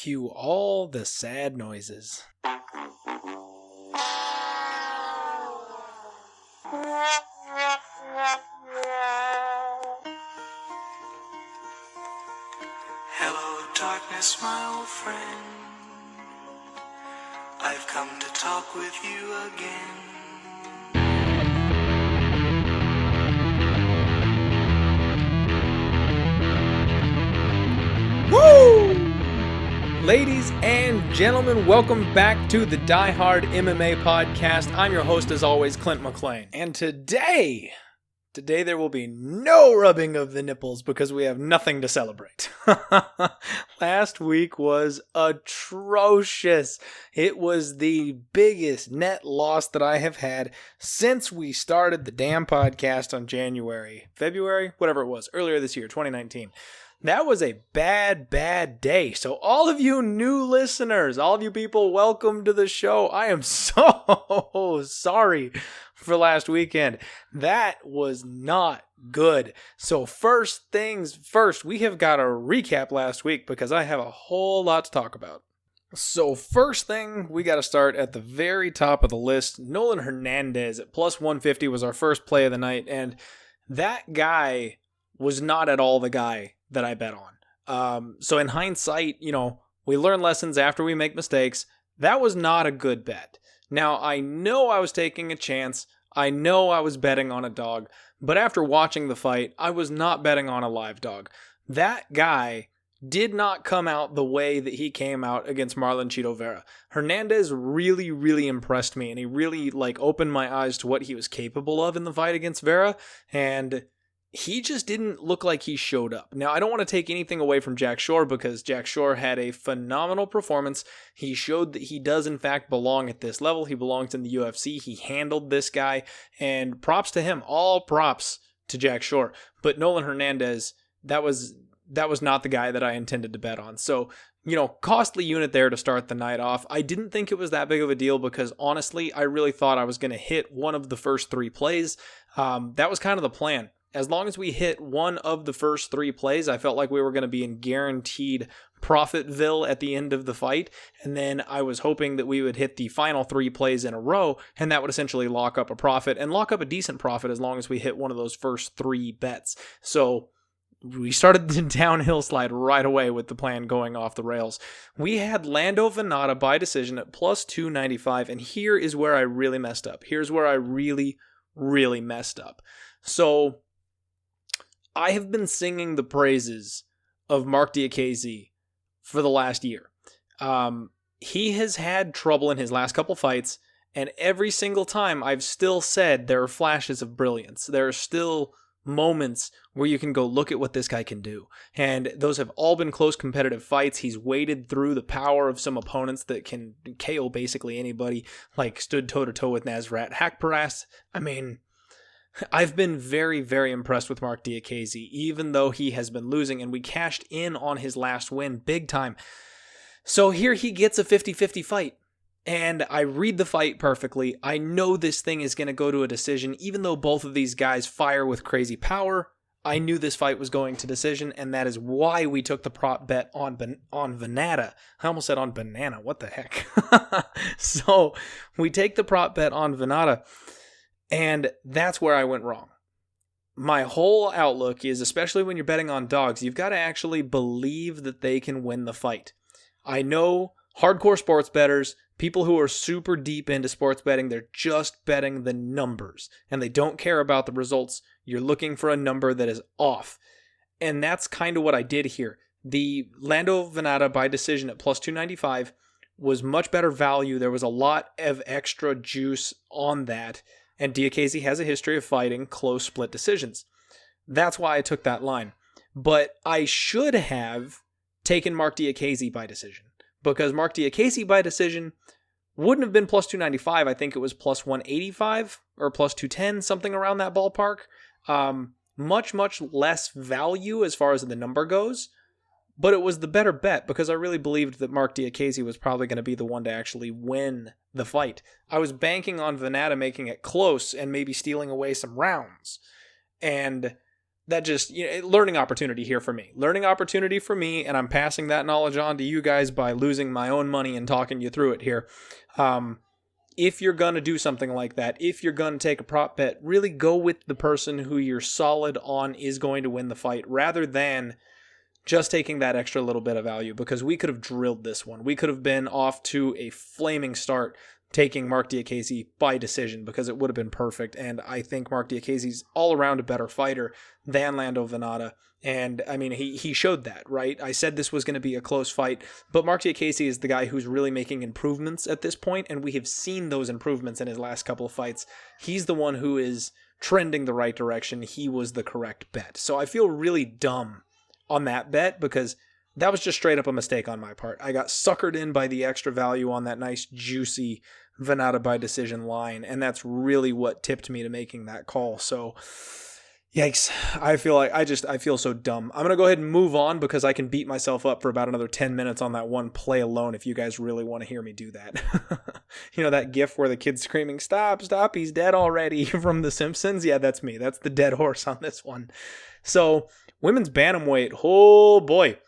Cue all the sad noises. Hello, darkness, my old friend. I've come to talk with you again. Woo! Ladies and gentlemen, welcome back to the Die Hard MMA podcast. I'm your host, as always, Clint McLean. And today there will be no rubbing of the nipples because we have nothing to celebrate. Last week was atrocious. It was the biggest net loss that I have had since we started the damn podcast on February, whatever it was, earlier this year, 2019. That was a bad day. So all of you new listeners, all of you people, welcome to the show. I am so sorry for last weekend. That was not good. So first things first, we have got to recap last week because I have a whole lot to talk about. So first thing, we got to start at the very top of the list. Nolan Hernandez at plus 150 was our first play of the night, and that guy was not at all the guy that I bet on. So in hindsight, we learn lessons after we make mistakes. That was not a good bet. Now, I know I was taking a chance. I know I was betting on a dog. But after watching the fight, I was not betting on a live dog. That guy did not come out the way that he came out against Marlon Chito Vera. Hernandez really, really impressed me, and he really opened my eyes to what he was capable of in the fight against Vera, and he just didn't look like he showed up. Now, I don't want to take anything away from Jack Shore because Jack Shore had a phenomenal performance. He showed that he does, in fact, belong at this level. He belongs in the UFC. He handled this guy, and props to him. All props to Jack Shore. But Nolan Hernandez, that was not the guy that I intended to bet on. So, costly unit there to start the night off. I didn't think it was that big of a deal because, honestly, I really thought I was going to hit one of the first three plays. That was kind of the plan. As long as we hit one of the first three plays, I felt like we were going to be in guaranteed Profitville at the end of the fight. And then I was hoping that we would hit the final three plays in a row, and that would essentially lock up a profit and lock up a decent profit as long as we hit one of those first three bets. So we started the downhill slide right away with the plan going off the rails. We had Lando Venata by decision at plus 295, and here is where I really messed up. Here's where I really, really messed up. So I have been singing the praises of Mark Diakiese for the last year. He has had trouble in his last couple fights, and every single time I've still said there are flashes of brilliance. There are still moments where you can go look at what this guy can do. And those have all been close competitive fights. He's waded through the power of some opponents that can KO basically anybody, like stood toe-to-toe with Nasrat Haqparast. I mean, I've been very, very impressed with Mark Diakiese, even though he has been losing, and we cashed in on his last win big time. So here he gets a 50-50 fight, and I read the fight perfectly. I know this thing is going to go to a decision, even though both of these guys fire with crazy power. I knew this fight was going to decision, and that is why we took the prop bet on Venata. I almost said on banana. What the heck? So we take the prop bet on Venata. And that's where I went wrong. My whole outlook is, especially when you're betting on dogs, you've got to actually believe that they can win the fight. I know hardcore sports bettors, people who are super deep into sports betting, they're just betting the numbers, and they don't care about the results. You're looking for a number that is off. And that's kind of what I did here. The Lando Venata by decision at plus 295 was much better value. There was a lot of extra juice on that. And Diakiese has a history of fighting close split decisions. That's why I took that line. But I should have taken Mark Diakiese by decision, because Mark Diakiese by decision wouldn't have been plus 295. I think it was plus 185 or plus 210, something around that ballpark. Much, much less value as far as the number goes. But it was the better bet because I really believed that Mark Diakiese was probably going to be the one to actually win the fight. I was banking on Venata making it close and maybe stealing away some rounds. And that just, learning opportunity here for me. Learning opportunity for me, and I'm passing that knowledge on to you guys by losing my own money and talking you through it here. If you're going to do something like that, if you're going to take a prop bet, really go with the person who you're solid on is going to win the fight, rather than just taking that extra little bit of value, because we could have drilled this one. We could have been off to a flaming start taking Mark Diakiese by decision, because it would have been perfect. And I think Mark Diakiese's all around a better fighter than Lando Venata. And I mean, he showed that, right? I said this was going to be a close fight, but Mark Diakiese is the guy who's really making improvements at this point, and we have seen those improvements in his last couple of fights. He's the one who is trending the right direction. He was the correct bet. So I feel really dumb on that bet, because that was just straight up a mistake on my part. I got suckered in by the extra value on that nice, juicy Venata by decision line, and that's really what tipped me to making that call. So, yikes. I feel so dumb. I'm going to go ahead and move on, because I can beat myself up for about another 10 minutes on that one play alone if you guys really want to hear me do that. That gif where the kid's screaming, "Stop, stop, he's dead already," from The Simpsons? Yeah, that's me. That's the dead horse on this one. So, women's bantamweight, oh boy.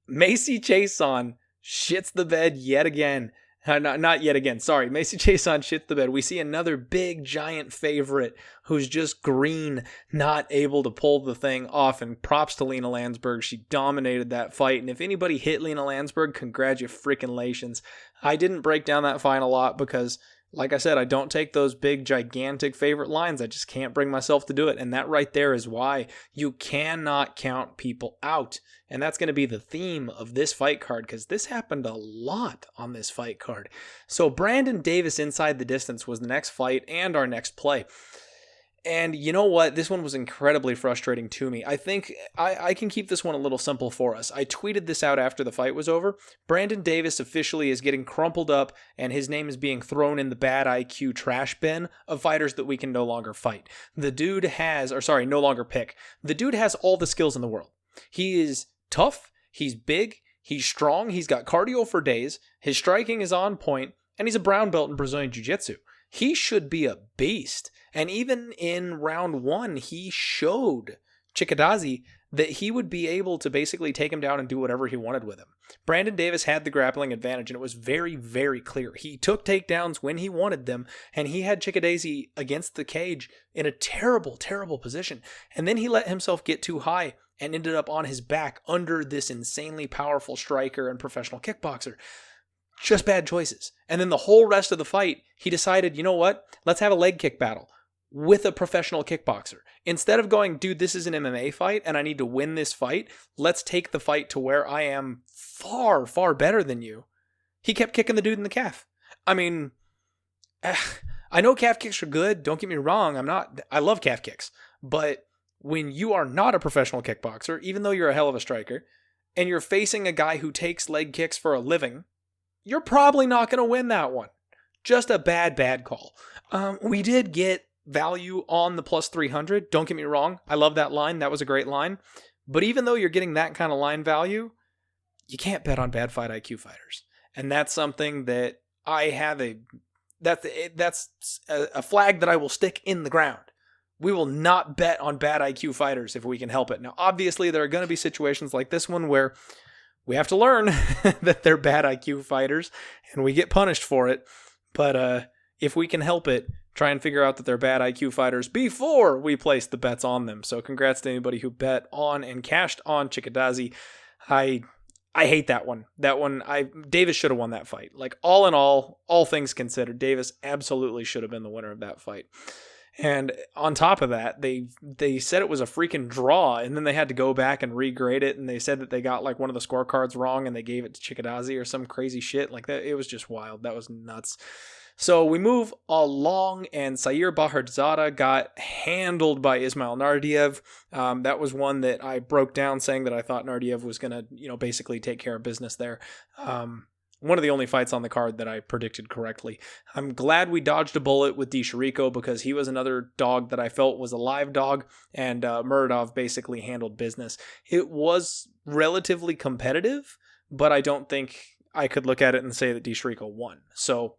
Macy Chiasson shits the bed yet again. Not yet again. Sorry. Macy Chiasson shits the bed. We see another big, giant favorite who's just green, not able to pull the thing off. And props to Lena Landsberg. She dominated that fight. And if anybody hit Lena Landsberg, congratulations. I didn't break down that fight a lot because, like I said, I don't take those big, gigantic favorite lines. I just can't bring myself to do it. And that right there is why you cannot count people out. And that's going to be the theme of this fight card, because this happened a lot on this fight card. So Brandon Davis inside the distance was the next fight and our next play. And you know what? This one was incredibly frustrating to me. I think I can keep this one a little simple for us. I tweeted this out after the fight was over. Brandon Davis officially is getting crumpled up, and his name is being thrown in the bad IQ trash bin of fighters that we can no longer fight. No longer pick. The dude has all the skills in the world. He is tough. He's big. He's strong. He's got cardio for days. His striking is on point, and he's a brown belt in Brazilian Jiu-Jitsu. He should be a beast. And even in round one, he showed Chikadze that he would be able to basically take him down and do whatever he wanted with him. Brandon Davis had the grappling advantage, and it was very, very clear. He took takedowns when he wanted them, and he had Chikadze against the cage in a terrible, terrible position. And then he let himself get too high and ended up on his back under this insanely powerful striker and professional kickboxer. Just bad choices. And then the whole rest of the fight, he decided, you know what? Let's have a leg kick battle with a professional kickboxer. Instead of going, dude, this is an MMA fight and I need to win this fight, let's take the fight to where I am far, far better than you. He kept kicking the dude in the calf. I mean, I know calf kicks are good. Don't get me wrong. I love calf kicks. But when you are not a professional kickboxer, even though you're a hell of a striker, and you're facing a guy who takes leg kicks for a living, you're probably not going to win that one. Just a bad, bad call. We did get value on the plus 300. Don't get me wrong. I love that line. That was a great line. But even though you're getting that kind of line value, you can't bet on bad fight IQ fighters. And that's something that I have that's a flag that I will stick in the ground. We will not bet on bad IQ fighters if we can help it. Now, obviously, there are going to be situations like this one where we have to learn that they're bad IQ fighters and we get punished for it. But if we can help it, try and figure out that they're bad IQ fighters before we place the bets on them. So congrats to anybody who bet on and cashed on Chikadze. I hate that one. Davis should have won that fight. Like, all in all things considered, Davis absolutely should have been the winner of that fight. And on top of that, they said it was a freaking draw, and then they had to go back and regrade it, and they said that they got like one of the scorecards wrong, and they gave it to Chikadze or some crazy shit like that. It was just wild. That was nuts. So we move along, and Sair Baharzada got handled by Ismail Nardiev. That was one that I broke down saying that I thought Nardiev was going to, basically take care of business there. One of the only fights on the card that I predicted correctly. I'm glad we dodged a bullet with Dhiego because he was another dog that I felt was a live dog, and Muradov basically handled business. It was relatively competitive, but I don't think I could look at it and say that Dhiego won. So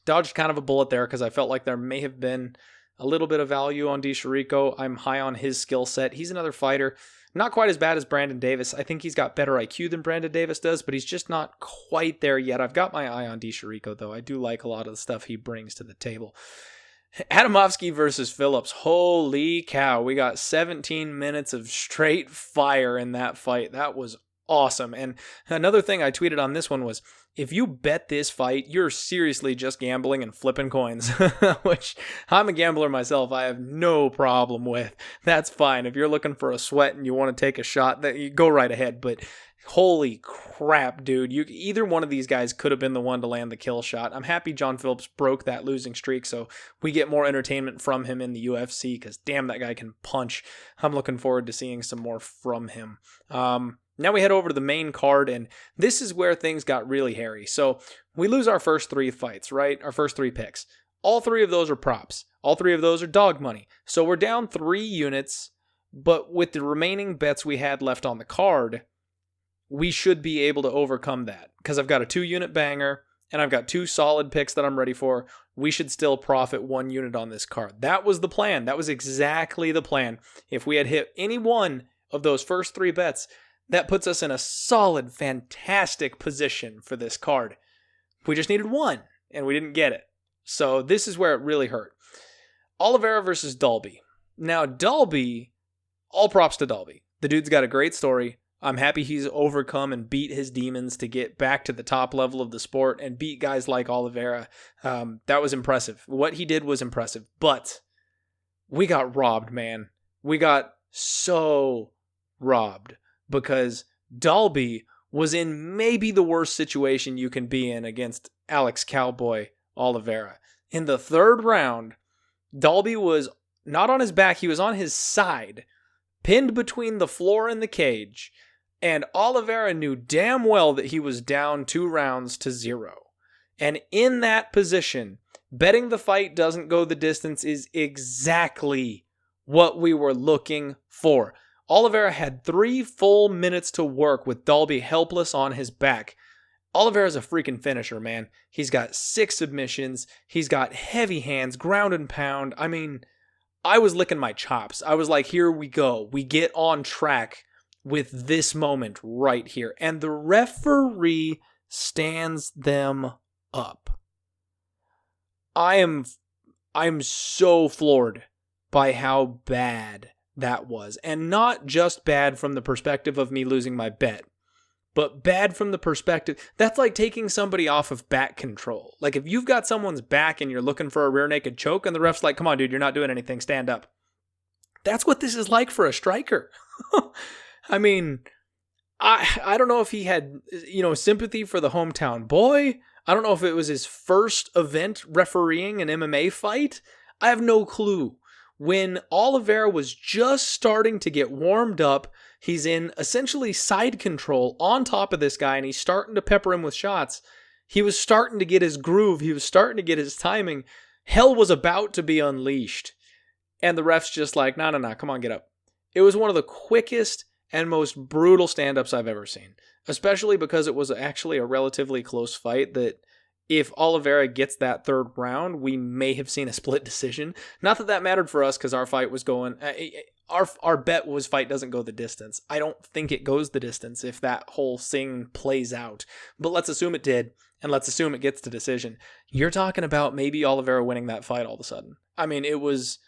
dodged kind of a bullet there because I felt like there may have been a little bit of value on Dhiego. I'm high on his skill set. He's another fighter. Not quite as bad as Brandon Davis. I think he's got better IQ than Brandon Davis does, but he's just not quite there yet. I've got my eye on Dhiego, though. I do like a lot of the stuff he brings to the table. Adamovski versus Phillips. Holy cow. We got 17 minutes of straight fire in that fight. That was awesome. And another thing I tweeted on this one was, if you bet this fight, you're seriously just gambling and flipping coins, which I'm a gambler myself. I have no problem with. That's fine. If you're looking for a sweat and you want to take a shot, that you go right ahead. But holy crap, dude. Either one of these guys could have been the one to land the kill shot. I'm happy John Phillips broke that losing streak, so we get more entertainment from him in the UFC, because damn, that guy can punch. I'm looking forward to seeing some more from him. Now we head over to the main card, and this is where things got really hairy. So we lose our first 3 fights, right? Our first 3 picks. All 3 of those are props. All 3 of those are dog money. So we're down 3 units, but with the remaining bets we had left on the card, we should be able to overcome that, because I've got a 2-unit banger, and I've got 2 solid picks that I'm ready for. We should still profit 1 unit on this card. That was the plan. That was exactly the plan. If we had hit any one of those first 3 bets, that puts us in a solid, fantastic position for this card. We just needed 1, and we didn't get it. So this is where it really hurt. Oliveira versus Dalby. Now, Dalby, all props to Dalby. The dude's got a great story. I'm happy he's overcome and beat his demons to get back to the top level of the sport and beat guys like Oliveira. That was impressive. What he did was impressive. But we got robbed, man. We got so robbed, because Dalby was in maybe the worst situation you can be in against Alex Cowboy Oliveira. In the 3rd round, Dalby was not on his back, he was on his side, pinned between the floor and the cage, and Oliveira knew damn well that he was down 2 rounds to 0. And in that position, betting the fight doesn't go the distance is exactly what we were looking for. Oliveira had 3 full minutes to work with Dalby helpless on his back. Oliveira's a freaking finisher, man. He's got 6 submissions. He's got heavy hands, ground and pound. I mean, I was licking my chops. I was like, here we go. We get on track with this moment right here. And the referee stands them up. I'm so floored by how bad that was. And not just bad from the perspective of me losing my bet, but bad from the perspective, that's like taking somebody off of back control. Like if you've got someone's back and you're looking for a rear naked choke and the ref's like, come on, dude, you're not doing anything, stand up. That's what this is like for a striker. I mean, I don't know if he had, sympathy for the hometown boy. I don't know if it was his first event refereeing an MMA fight. I have no clue. When Oliveira was just starting to get warmed up, he's in essentially side control on top of this guy, and he's starting to pepper him with shots. He was starting to get his groove. He was starting to get his timing. Hell was about to be unleashed. And the ref's just like, no, come on, get up. It was one of the quickest and most brutal stand-ups I've ever seen, especially because it was actually a relatively close fight that if Oliveira gets that 3rd round, we may have seen a split decision. Not that that mattered for us, because our fight was going... Our bet was fight doesn't go the distance. I don't think it goes the distance if that whole thing plays out. But let's assume it did, and let's assume it gets to decision. You're talking about maybe Oliveira winning that fight all of a sudden. I mean, it was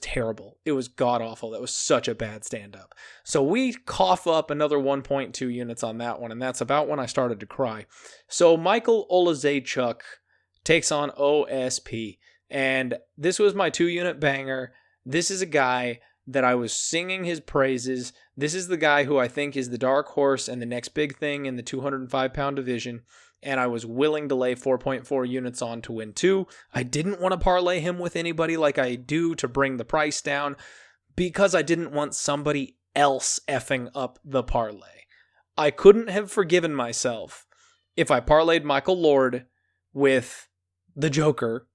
terrible. It was god-awful. That was such a bad stand-up. So we cough up another 1.2 units on that one, and that's about when I started to cry. So Michael Olazechuk takes on OSP, and this was my 2-unit banger. This is a guy that I was singing his praises. This is the guy who I think is the dark horse and the next big thing in the 205-pound division, and I was willing to lay 4.4 units on to win 2. I didn't want to parlay him with anybody like I do to bring the price down, because I didn't want somebody else effing up the parlay. I couldn't have forgiven myself if I parlayed Michael Lord with the Joker,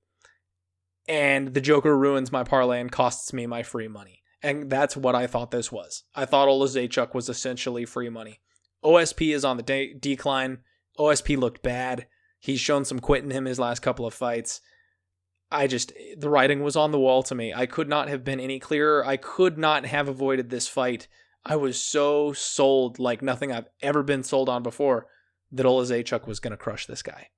and the Joker ruins my parlay and costs me my free money. And that's what I thought this was. I thought Olazechuk was essentially free money. OSP is on the decline. OSP looked bad. He's shown some quit in him his last couple of fights. the writing was on the wall to me. I could not have been any clearer. I could not have avoided this fight. I was so sold like nothing I've ever been sold on before that Oleksiejczuk was going to crush this guy.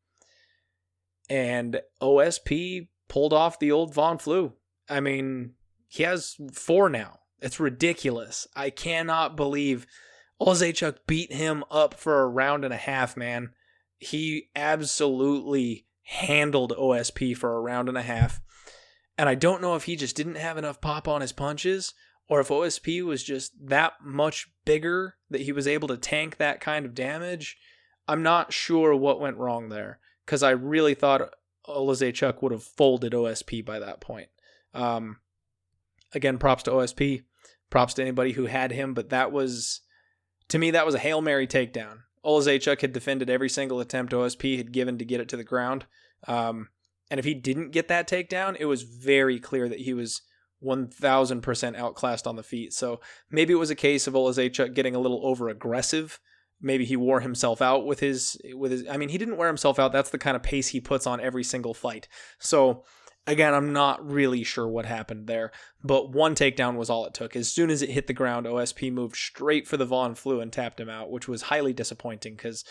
And OSP pulled off the old Von Flue. I mean, he has 4 now. It's ridiculous. I cannot believe Oleksiejczuk beat him up for a round and a half, man. He absolutely handled OSP for a round and a half. And I don't know if he just didn't have enough pop on his punches or if OSP was just that much bigger that he was able to tank that kind of damage. I'm not sure what went wrong there because I really thought Oleksiejczuk would have folded OSP by that point. Again, props to OSP. Props to anybody who had him, but to me, that was a Hail Mary takedown. Oleksiejczuk had defended every single attempt OSP had given to get it to the ground. And if he didn't get that takedown, it was very clear that he was 1,000% outclassed on the feet. So maybe it was a case of Oleksiejczuk getting a little over aggressive. Maybe he wore himself out with his. I mean, he didn't wear himself out. That's the kind of pace he puts on every single fight. So again, I'm not really sure what happened there, but one takedown was all it took. As soon as it hit the ground, OSP moved straight for the Von Flue and tapped him out, which was highly disappointing because,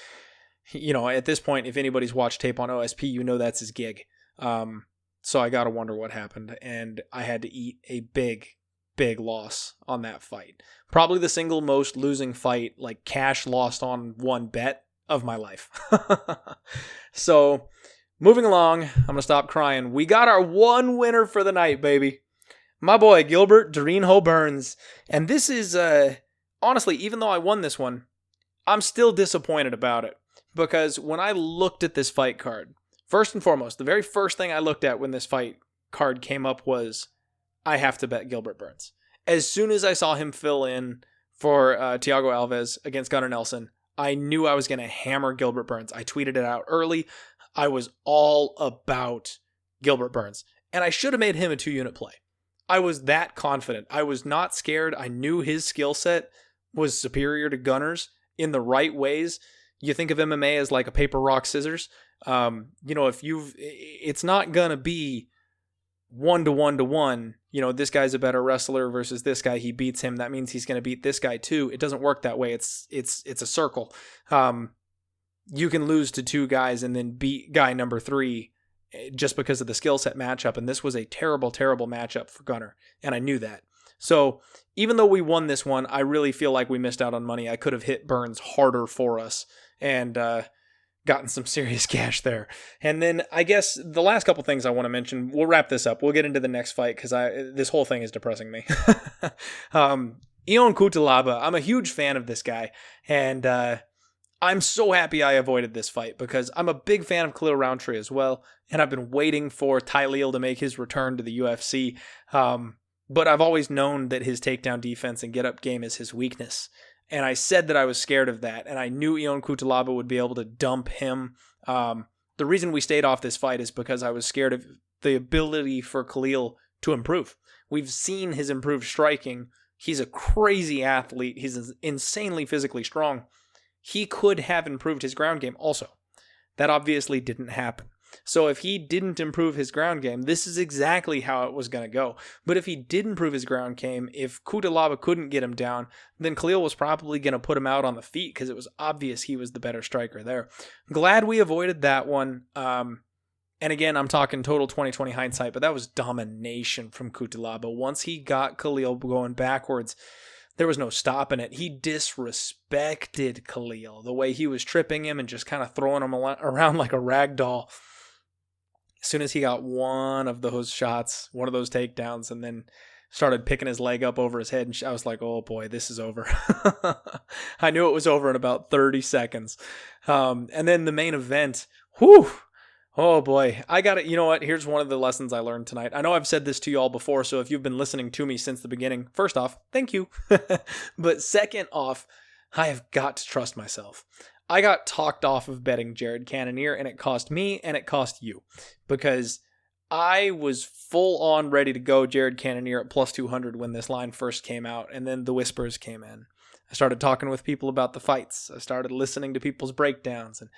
at this point, if anybody's watched tape on OSP, that's his gig. So I got to wonder what happened, and I had to eat a big, big loss on that fight. Probably the single most losing fight, like cash lost on one bet of my life. So moving along, I'm going to stop crying. We got our one winner for the night, baby. My boy, Gilbert Durinho Burns. And this is, honestly, even though I won this one, I'm still disappointed about it. Because when I looked at this fight card, first and foremost, the very first thing I looked at when this fight card came up was, I have to bet Gilbert Burns. As soon as I saw him fill in for Thiago Alves against Gunnar Nelson, I knew I was going to hammer Gilbert Burns. I tweeted it out early. I was all about Gilbert Burns. And I should have made him a 2-unit play. I was that confident. I was not scared. I knew his skill set was superior to Gunnar's in the right ways. You think of MMA as like a paper, rock, scissors. It's not going to be 1-to-1-to-1. This guy's a better wrestler versus this guy. He beats him. That means he's going to beat this guy too. It doesn't work that way. It's a circle. You can lose to 2 guys and then beat guy number 3 just because of the skill set matchup. And this was a terrible, terrible matchup for Gunnar. And I knew that. So even though we won this one, I really feel like we missed out on money. I could have hit Burns harder for us and gotten some serious cash there. And then I guess the last couple things I want to mention, we'll wrap this up. We'll get into the next fight because this whole thing is depressing me. Ion Cutelaba, I'm a huge fan of this guy. And I'm so happy I avoided this fight because I'm a big fan of Khalil Roundtree as well. And I've been waiting for Tyleal to make his return to the UFC. But I've always known that his takedown defense and get-up game is his weakness. And I said that I was scared of that. And I knew Ion Cutelaba would be able to dump him. The reason we stayed off this fight is because I was scared of the ability for Khalil to improve. We've seen his improved striking. He's a crazy athlete. He's insanely physically strong. He could have improved his ground game also. That obviously didn't happen. So if he didn't improve his ground game, this is exactly how it was going to go. But if he did improve his ground game, if Cutelaba couldn't get him down, then Khalil was probably going to put him out on the feet because it was obvious he was the better striker there. Glad we avoided that one. And again, I'm talking total 2020 hindsight, but that was domination from Cutelaba. Once he got Khalil going backwards, there was no stopping it. He disrespected Khalil, the way he was tripping him and just kind of throwing him around like a rag doll. As soon as he got one of those shots, one of those takedowns, and then started picking his leg up over his head, and I was like, oh boy, this is over. I knew it was over in about 30 seconds. And then the main event, whew, oh boy, I got it. You know what? Here's one of the lessons I learned tonight. I know I've said this to y'all before, so if you've been listening to me since the beginning, first off, thank you. But second off, I have got to trust myself. I got talked off of betting Jared Cannonier, and it cost me and it cost you because I was full on ready to go Jared Cannonier at plus 200 when this line first came out, and then the whispers came in. I started talking with people about the fights. I started listening to people's breakdowns, and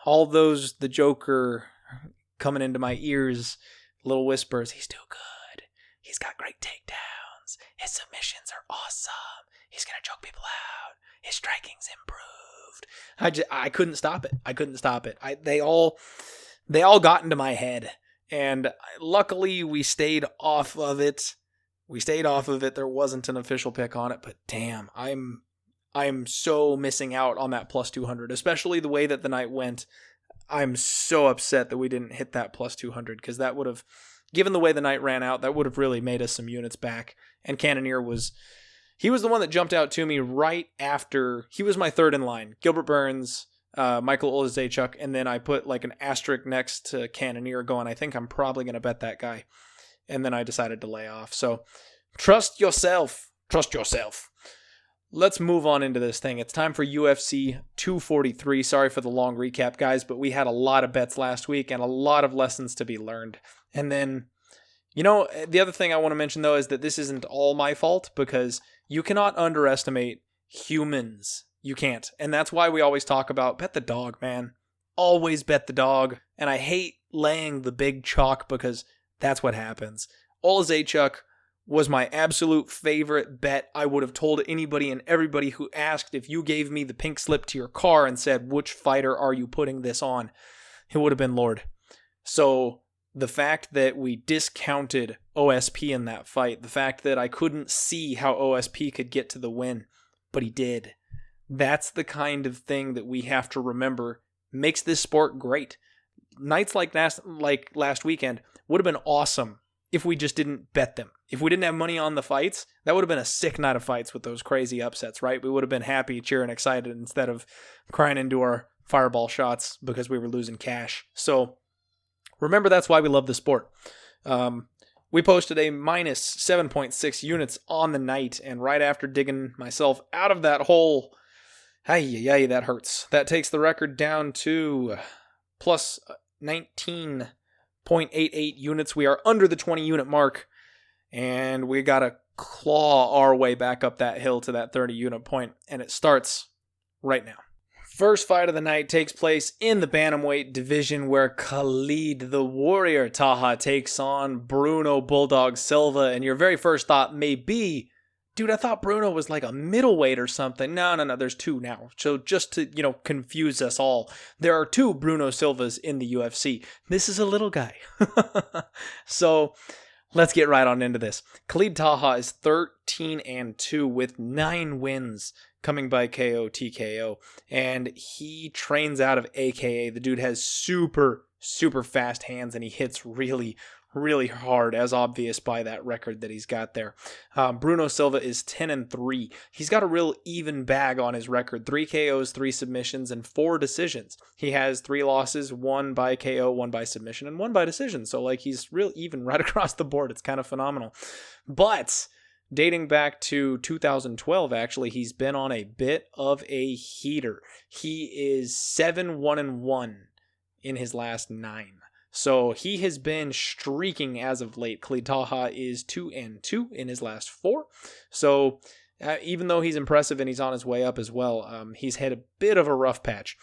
all those, the Joker coming into my ears, little whispers, he's too good. He's got great takedowns. His submissions are awesome. He's going to choke people out. His striking's improved. I couldn't stop it. They all got into my head. And luckily we stayed off of it. There wasn't an official pick on it, but damn, I'm so missing out on that plus 200, especially the way that the night went. I'm so upset that we didn't hit that plus 200, because that would have, given the way the night ran out, that would have really made us some units back. And Cannonier was the one that jumped out to me right after. He was my third in line. Gilbert Burns, Michael Olszewski, and then I put like an asterisk next to Cannonier going, I think I'm probably going to bet that guy. And then I decided to lay off. So trust yourself. Let's move on into this thing. It's time for UFC 243. Sorry for the long recap, guys, but we had a lot of bets last week and a lot of lessons to be learned. And then, the other thing I want to mention, though, is that this isn't all my fault, because you cannot underestimate humans. You can't. And that's why we always talk about bet the dog, man. Always bet the dog. And I hate laying the big chalk, because that's what happens. Olszewski was my absolute favorite bet. I would have told anybody and everybody who asked, if you gave me the pink slip to your car and said, which fighter are you putting this on? It would have been Lord. So the fact that we discounted OSP in that fight, the fact that I couldn't see how OSP could get to the win, but he did. That's the kind of thing that we have to remember makes this sport great. Nights like last weekend would have been awesome if we just didn't bet them. If we didn't have money on the fights, that would have been a sick night of fights with those crazy upsets, right? We would have been happy, cheering, excited, instead of crying into our fireball shots because we were losing cash. So remember, that's why we love the sport. We posted a minus 7.6 units on the night, and right after digging myself out of that hole, that hurts. That takes the record down to plus 19.88 units. We are under the 20 unit mark, and we got to claw our way back up that hill to that 30 unit point, and it starts right now. First fight of the night takes place in the bantamweight division, where Khalid, the Warrior Taha, takes on Bruno Bulldog Silva. And your very first thought may be, dude, I thought Bruno was like a middleweight or something. No, there's two now. So just to, confuse us all, there are two Bruno Silvas in the UFC. This is a little guy. So let's get right on into this. Khalid Taha is 13-2 with 9 wins coming by KO, TKO, and he trains out of AKA. The dude has super, super fast hands, and he hits really, really hard, as obvious by that record that he's got there. Bruno Silva is 10-3. He's got a real even bag on his record. 3 KOs, 3 submissions, and 4 decisions. He has 3 losses, 1 by KO, 1 by submission, and 1 by decision. So, he's real even right across the board. It's kind of phenomenal. But dating back to 2012, actually, he's been on a bit of a heater. He is 7-1-1 in his last 9. So he has been streaking as of late. Khalid Taha is 2-2 in his last 4. So even though he's impressive and he's on his way up as well, he's had a bit of a rough patch.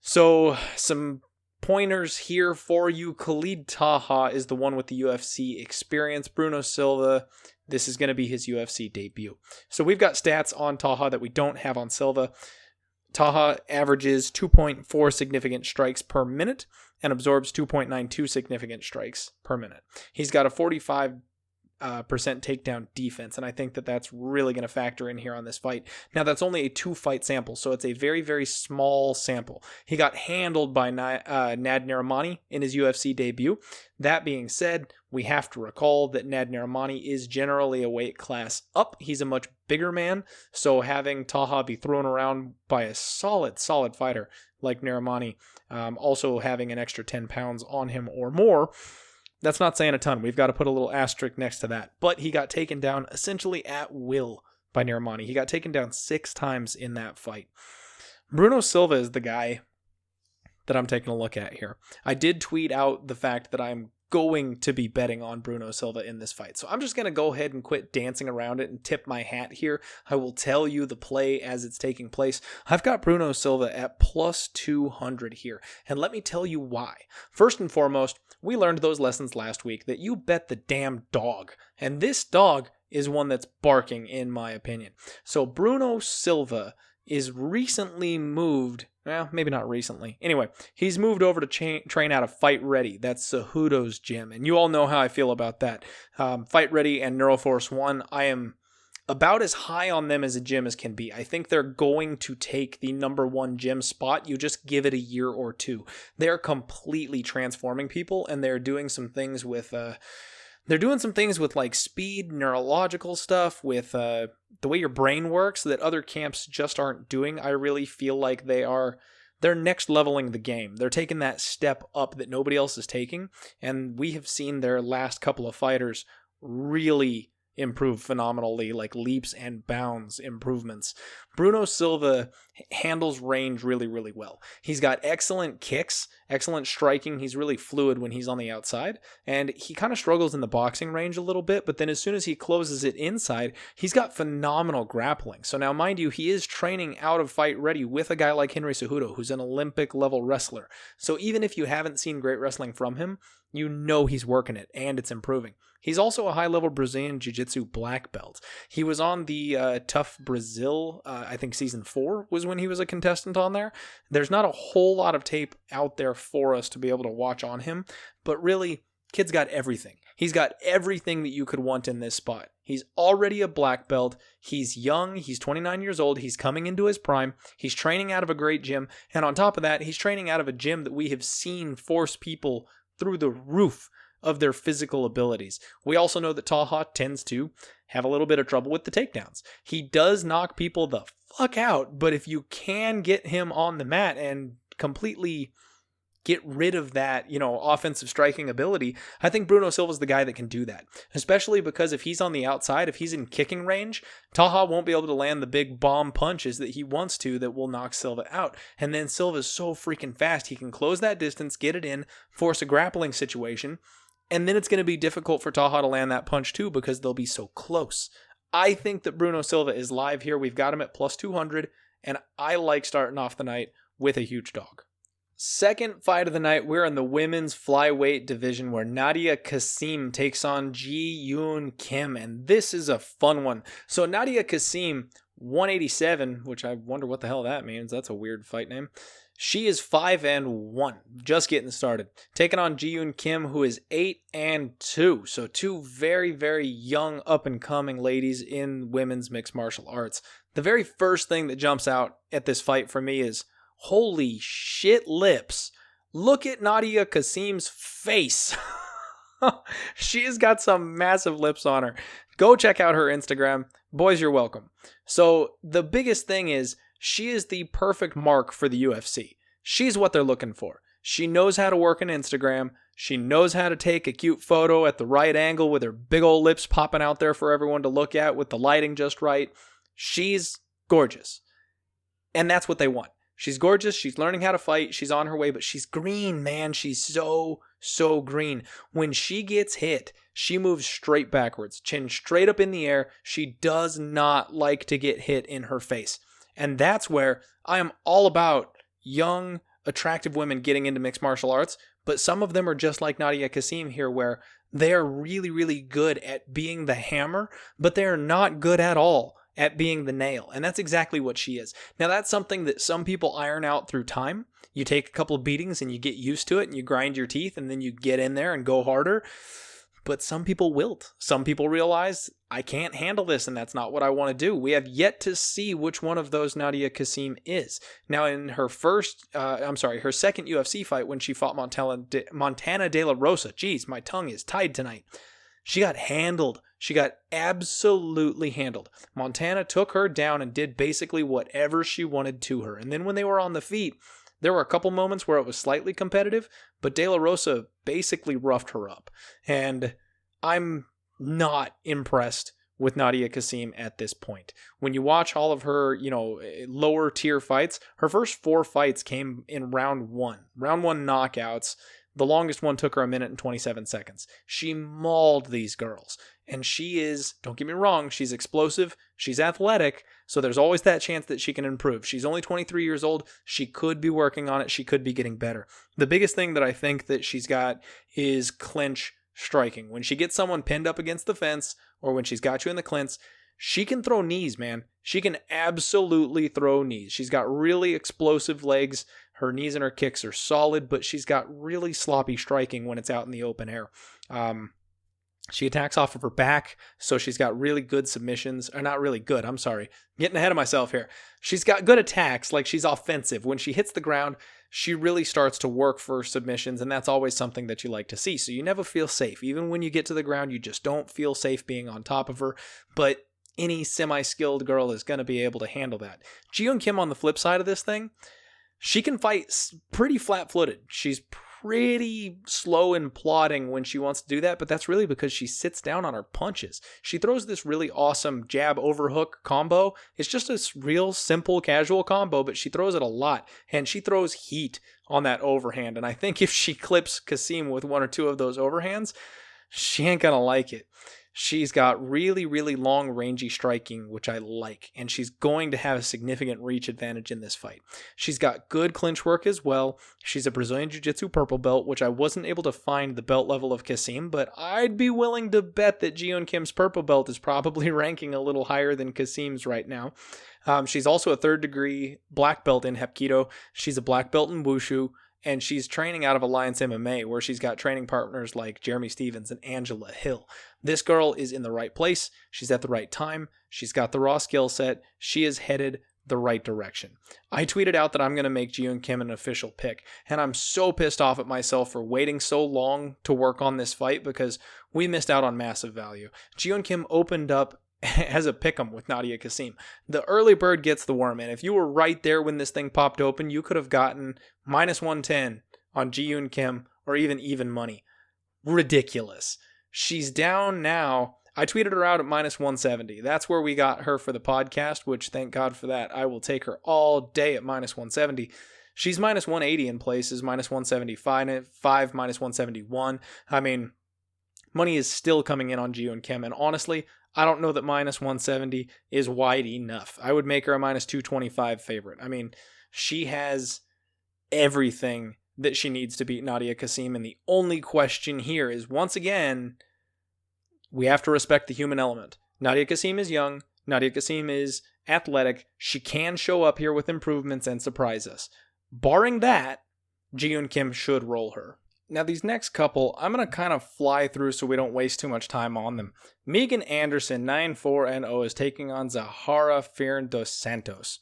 So some pointers here for you. Khalid Taha is the one with the UFC experience. Bruno Silva, this is going to be his UFC debut. So we've got stats on Taha that we don't have on Silva. Taha averages 2.4 significant strikes per minute and absorbs 2.92 significant strikes per minute. He's got a 45% takedown defense, and I think that that's really going to factor in here on this fight. Now, that's only a 2-fight sample, so it's a very, very small sample. He got handled by Nad Narimani in his UFC debut. That being said, we have to recall that Nad Narimani is generally a weight class up. He's a much bigger man, so having Taha be thrown around by a solid fighter like Narimani, also having an extra 10 pounds on him or more, that's not saying a ton. We've got to put a little asterisk next to that. But he got taken down essentially at will by Narimani. He got taken down 6 times in that fight. Bruno Silva is the guy that I'm taking a look at here. I did tweet out the fact that I'm going to be betting on Bruno Silva in this fight. So I'm just going to go ahead and quit dancing around it and tip my hat here. I will tell you the play as it's taking place. I've got Bruno Silva at plus 200 here. And let me tell you why. First and foremost, we learned those lessons last week that you bet the damn dog. And this dog is one that's barking, in my opinion. So Bruno Silva is recently moved, well, maybe not recently. Anyway, he's moved over to train out of Fight Ready. That's Cejudo's gym. And you all know how I feel about that. Fight Ready and Neuroforce One, I am about as high on them as a gym as can be. I think they're going to take the number one gym spot. You just give it a year or two. They're completely transforming people, and they're doing some things with like speed, neurological stuff, with the way your brain works that other camps just aren't doing. I really feel like they're next leveling the game. They're taking that step up that nobody else is taking, and we have seen their last couple of fighters really improve phenomenally, like leaps and bounds improvements. Bruno Silva handles range really, really well. He's got excellent kicks, excellent striking. He's really fluid when he's on the outside, and he kind of struggles in the boxing range a little bit, but then as soon as he closes it inside, he's got phenomenal grappling. So now, mind you, he is training out of Fight Ready with a guy like Henry Cejudo, who's an Olympic level wrestler. So even if you haven't seen great wrestling from him, you know he's working it, and it's improving. He's also a high-level Brazilian Jiu-Jitsu black belt. He was on the Tough Brazil, I think season 4 was when he was a contestant on there. There's not a whole lot of tape out there for us to be able to watch on him, but really, kid's got everything. He's got everything that you could want in this spot. He's already a black belt. He's young. He's 29 years old. He's coming into his prime. He's training out of a great gym. And on top of that, he's training out of a gym that we have seen force people through the roof of their physical abilities. We also know that Taha tends to have a little bit of trouble with the takedowns. He does knock people the fuck out, but if you can get him on the mat and completely get rid of that, offensive striking ability, I think Bruno Silva's the guy that can do that. Especially because if he's on the outside, if he's in kicking range, Taha won't be able to land the big bomb punches that he wants to that will knock Silva out. And then Silva's so freaking fast, he can close that distance, get it in, force a grappling situation, and then it's going to be difficult for Taha to land that punch too because they'll be so close. I think that Bruno Silva is live here. We've got him at plus 200, and I like starting off the night with a huge dog. Second fight of the night, we're in the women's flyweight division where Nadia Kassem takes on Ji-Yoon Kim, and this is a fun one. So Nadia Kassem, 187, which I wonder what the hell that means. That's a weird fight name. She is 5-1, just getting started. Taking on Ji-Yoon Kim, who is 8-2. So two very, very young, up-and-coming ladies in women's mixed martial arts. The very first thing that jumps out at this fight for me is, holy shit lips. Look at Nadia Kassem's face. She has got some massive lips on her. Go check out her Instagram. Boys, you're welcome. So the biggest thing is, she is the perfect mark for the UFC. She's what they're looking for. She knows how to work an Instagram. She knows how to take a cute photo at the right angle with her big old lips popping out there for everyone to look at with the lighting just right. She's gorgeous. And that's what they want. She's gorgeous. She's learning how to fight. She's on her way, but she's green, man. She's so green. When she gets hit, she moves straight backwards, chin straight up in the air. She does not like to get hit in her face. And that's where I am all about young, attractive women getting into mixed martial arts, but some of them are just like Nadia Kassem here, where they are really, really good at being the hammer, but they are not good at all at being the nail. And that's exactly what she is. Now, that's something that some people iron out through time. You take a couple of beatings and you get used to it and you grind your teeth and then you get in there and go harder. But some people wilt. Some people realize, I can't handle this and that's not what I want to do. We have yet to see which one of those Nadia Kassem is. Now, in her her second UFC fight when she fought Montana De La Rosa, geez, my tongue is tied tonight. She got handled. She got absolutely handled. Montana took her down and did basically whatever she wanted to her. And then when they were on the feet, there were a couple moments where it was slightly competitive, but De La Rosa basically roughed her up. And I'm not impressed with Nadia Kassem at this point. When you watch all of her, lower tier fights, her first 4 fights came in round 1. Round 1 knockouts. The longest one took her a minute and 27 seconds. She mauled these girls. And she is, don't get me wrong, she's explosive, she's athletic, so there's always that chance that she can improve. She's only 23 years old. She could be working on it. She could be getting better. The biggest thing that I think that she's got is clinch striking. When she gets someone pinned up against the fence, or when she's got you in the clinch, she can throw knees, man. She can absolutely throw knees. She's got really explosive legs. Her knees and her kicks are solid, but she's got really sloppy striking when it's out in the open air. She attacks off of her back, so she's got really good submissions. Or not really good, I'm sorry. Getting ahead of myself here. She's got good attacks, like she's offensive. When she hits the ground, she really starts to work for submissions, and that's always something that you like to see. So you never feel safe. Even when you get to the ground, you just don't feel safe being on top of her. But any semi-skilled girl is going to be able to handle that. Jeon Kim, on the flip side of this thing, she can fight pretty flat-footed. She's pretty slow and plodding when she wants to do that, but that's really because she sits down on her punches. She throws this really awesome jab overhook combo. It's just a real simple casual combo, but she throws it a lot, and she throws heat on that overhand. And I think if she clips Kassem with one or two of those overhands, she ain't gonna like it. She's got really, really long, rangy striking, which I like, and she's going to have a significant reach advantage in this fight. She's got good clinch work as well. She's a Brazilian Jiu-Jitsu purple belt, which I wasn't able to find the belt level of Kassem, but I'd be willing to bet that Jeon Kim's purple belt is probably ranking a little higher than Kassem's right now. She's also a third-degree black belt in Hapkido. She's a black belt in Wushu. And she's training out of Alliance MMA, where she's got training partners like Jeremy Stevens and Angela Hill. This girl is in the right place. She's at the right time. She's got the raw skill set. She is headed the right direction. I tweeted out that I'm going to make Jeon Kim an official pick, and I'm so pissed off at myself for waiting so long to work on this fight because we missed out on massive value. Jeon Kim opened up as a pick'em with Nadia Kassem. The early bird gets the worm, and if you were right there when this thing popped open, you could have gotten minus 110 on Jeon Kim or even money. Ridiculous. She's down now. I tweeted her out at minus 170. That's where we got her for the podcast, which thank God for that. I will take her all day at minus 170. She's minus 180 in places, minus 175, minus 171. I mean, money is still coming in on Jeon Kim, and honestly, I don't know that minus 170 is wide enough. I would make her a minus 225 favorite. I mean, she has everything that she needs to beat Nadia Kassem, and the only question here is, once again, we have to respect the human element. Nadia Kassem is young. Nadia Kassem is athletic. She can show up here with improvements and surprise us. Barring that, Jeon Kim should roll her. Now, these next couple, I'm going to kind of fly through so we don't waste too much time on them. Megan Anderson, 9-4-0, is taking on Zarah Fairn dos Santos.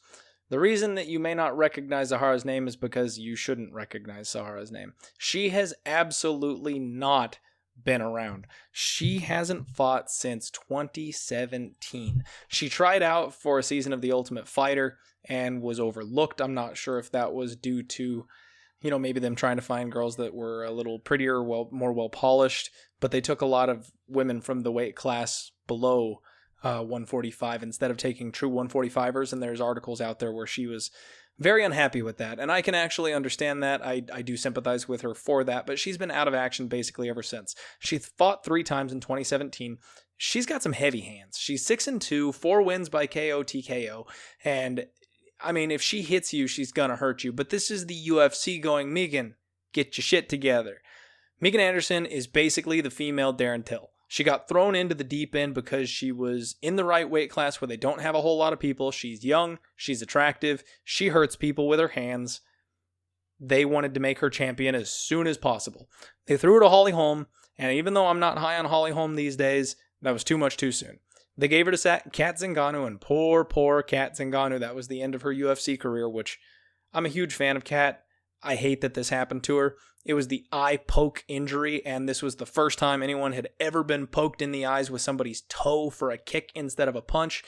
The reason that you may not recognize Zahara's name is because you shouldn't recognize Zahara's name. She has absolutely not been around. She hasn't fought since 2017. She tried out for a season of The Ultimate Fighter and was overlooked. I'm not sure if that was due to maybe them trying to find girls that were a little prettier, more well-polished, but they took a lot of women from the weight class below 145 instead of taking true 145ers, and there's articles out there where she was very unhappy with that, and I can actually understand that. I do sympathize with her for that, but she's been out of action basically ever since. She fought 3 times in 2017. She's got some heavy hands. She's 6-2, 4 wins by KO, TKO, and I mean, if she hits you, she's gonna hurt you. But this is the UFC going, Megan, get your shit together. Megan Anderson is basically the female Darren Till. She got thrown into the deep end because she was in the right weight class where they don't have a whole lot of people. She's young, she's attractive, she hurts people with her hands. They wanted to make her champion as soon as possible. They threw her to Holly Holm, and even though I'm not high on Holly Holm these days, that was too much too soon. They gave her to Kat Zingano, and poor Kat Zingano. That was the end of her UFC career, which I'm a huge fan of Kat. I hate that this happened to her. It was the eye poke injury, and this was the first time anyone had ever been poked in the eyes with somebody's toe for a kick instead of a punch.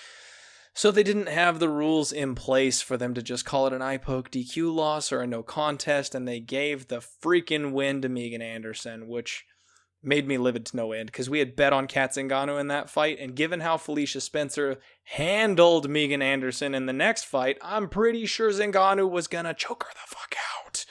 So they didn't have the rules in place for them to just call it an eye poke DQ loss or a no contest, and they gave the freaking win to Megan Anderson, which made me livid to no end, because we had bet on Kat Zingano in that fight, and given how Felicia Spencer handled Megan Anderson in the next fight, I'm pretty sure Zingano was gonna choke her the fuck out.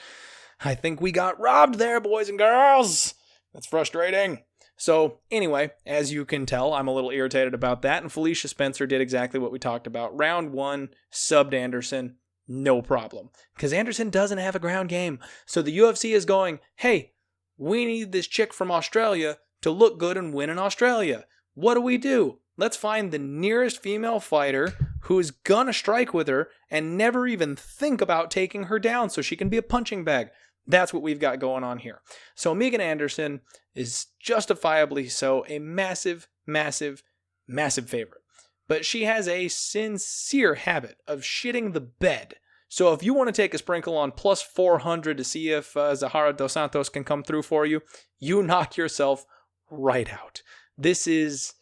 I think we got robbed there, boys and girls. That's frustrating. So anyway, as you can tell, I'm a little irritated about that, and Felicia Spencer did exactly what we talked about. Round 1, subbed Anderson, no problem. Because Anderson doesn't have a ground game. So the UFC is going, hey, we need this chick from Australia to look good and win in Australia. What do? Let's find the nearest female fighter who's gonna strike with her and never even think about taking her down so she can be a punching bag. That's what we've got going on here. So Megan Anderson is justifiably so a massive, massive, massive favorite. But she has a sincere habit of shitting the bed. So if you want to take a sprinkle on plus 400 to see if Zarah dos Santos can come through for you, you knock yourself right out. This is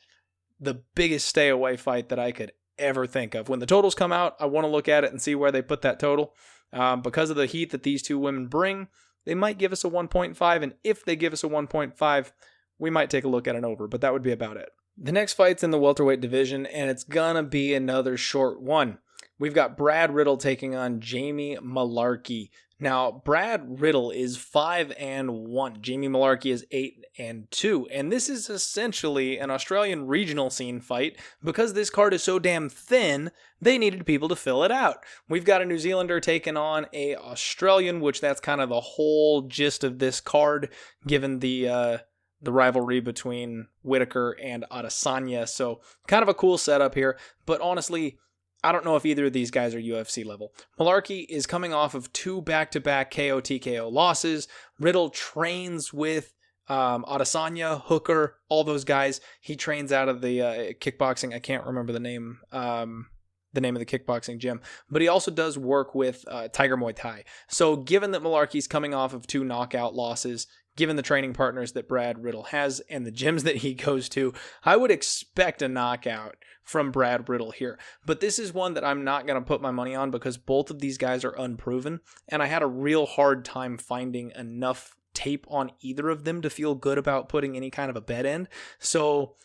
the biggest stay away fight that I could ever think of. When the totals come out, I want to look at it and see where they put that total. Because of the heat that these two women bring, they might give us a 1.5, and if they give us a 1.5, we might take a look at an over, but that would be about it. The next fight's in the welterweight division, and it's gonna be another short one. We've got Brad Riddell taking on Jamie Mullarkey. Now, Brad Riddell is 5-1. Jamie Mullarkey is 8-2. And this is essentially an Australian regional scene fight. Because this card is so damn thin, they needed people to fill it out. We've got a New Zealander taking on a Australian, which that's kind of the whole gist of this card, given the rivalry between Whittaker and Adesanya. So kind of a cool setup here. But honestly, I don't know if either of these guys are UFC level. Mullarkey is coming off of 2 back-to-back KO TKO losses. Riddell trains with Adesanya, Hooker, all those guys. He trains out of the kickboxing. I can't remember the name of the kickboxing gym. But he also does work with Tiger Muay Thai. So given that Mullarkey's coming off of 2 knockout losses, given the training partners that Brad Riddell has and the gyms that he goes to, I would expect a knockout from Brad Riddell here. But this is one that I'm not going to put my money on because both of these guys are unproven, and I had a real hard time finding enough tape on either of them to feel good about putting any kind of a bet in. So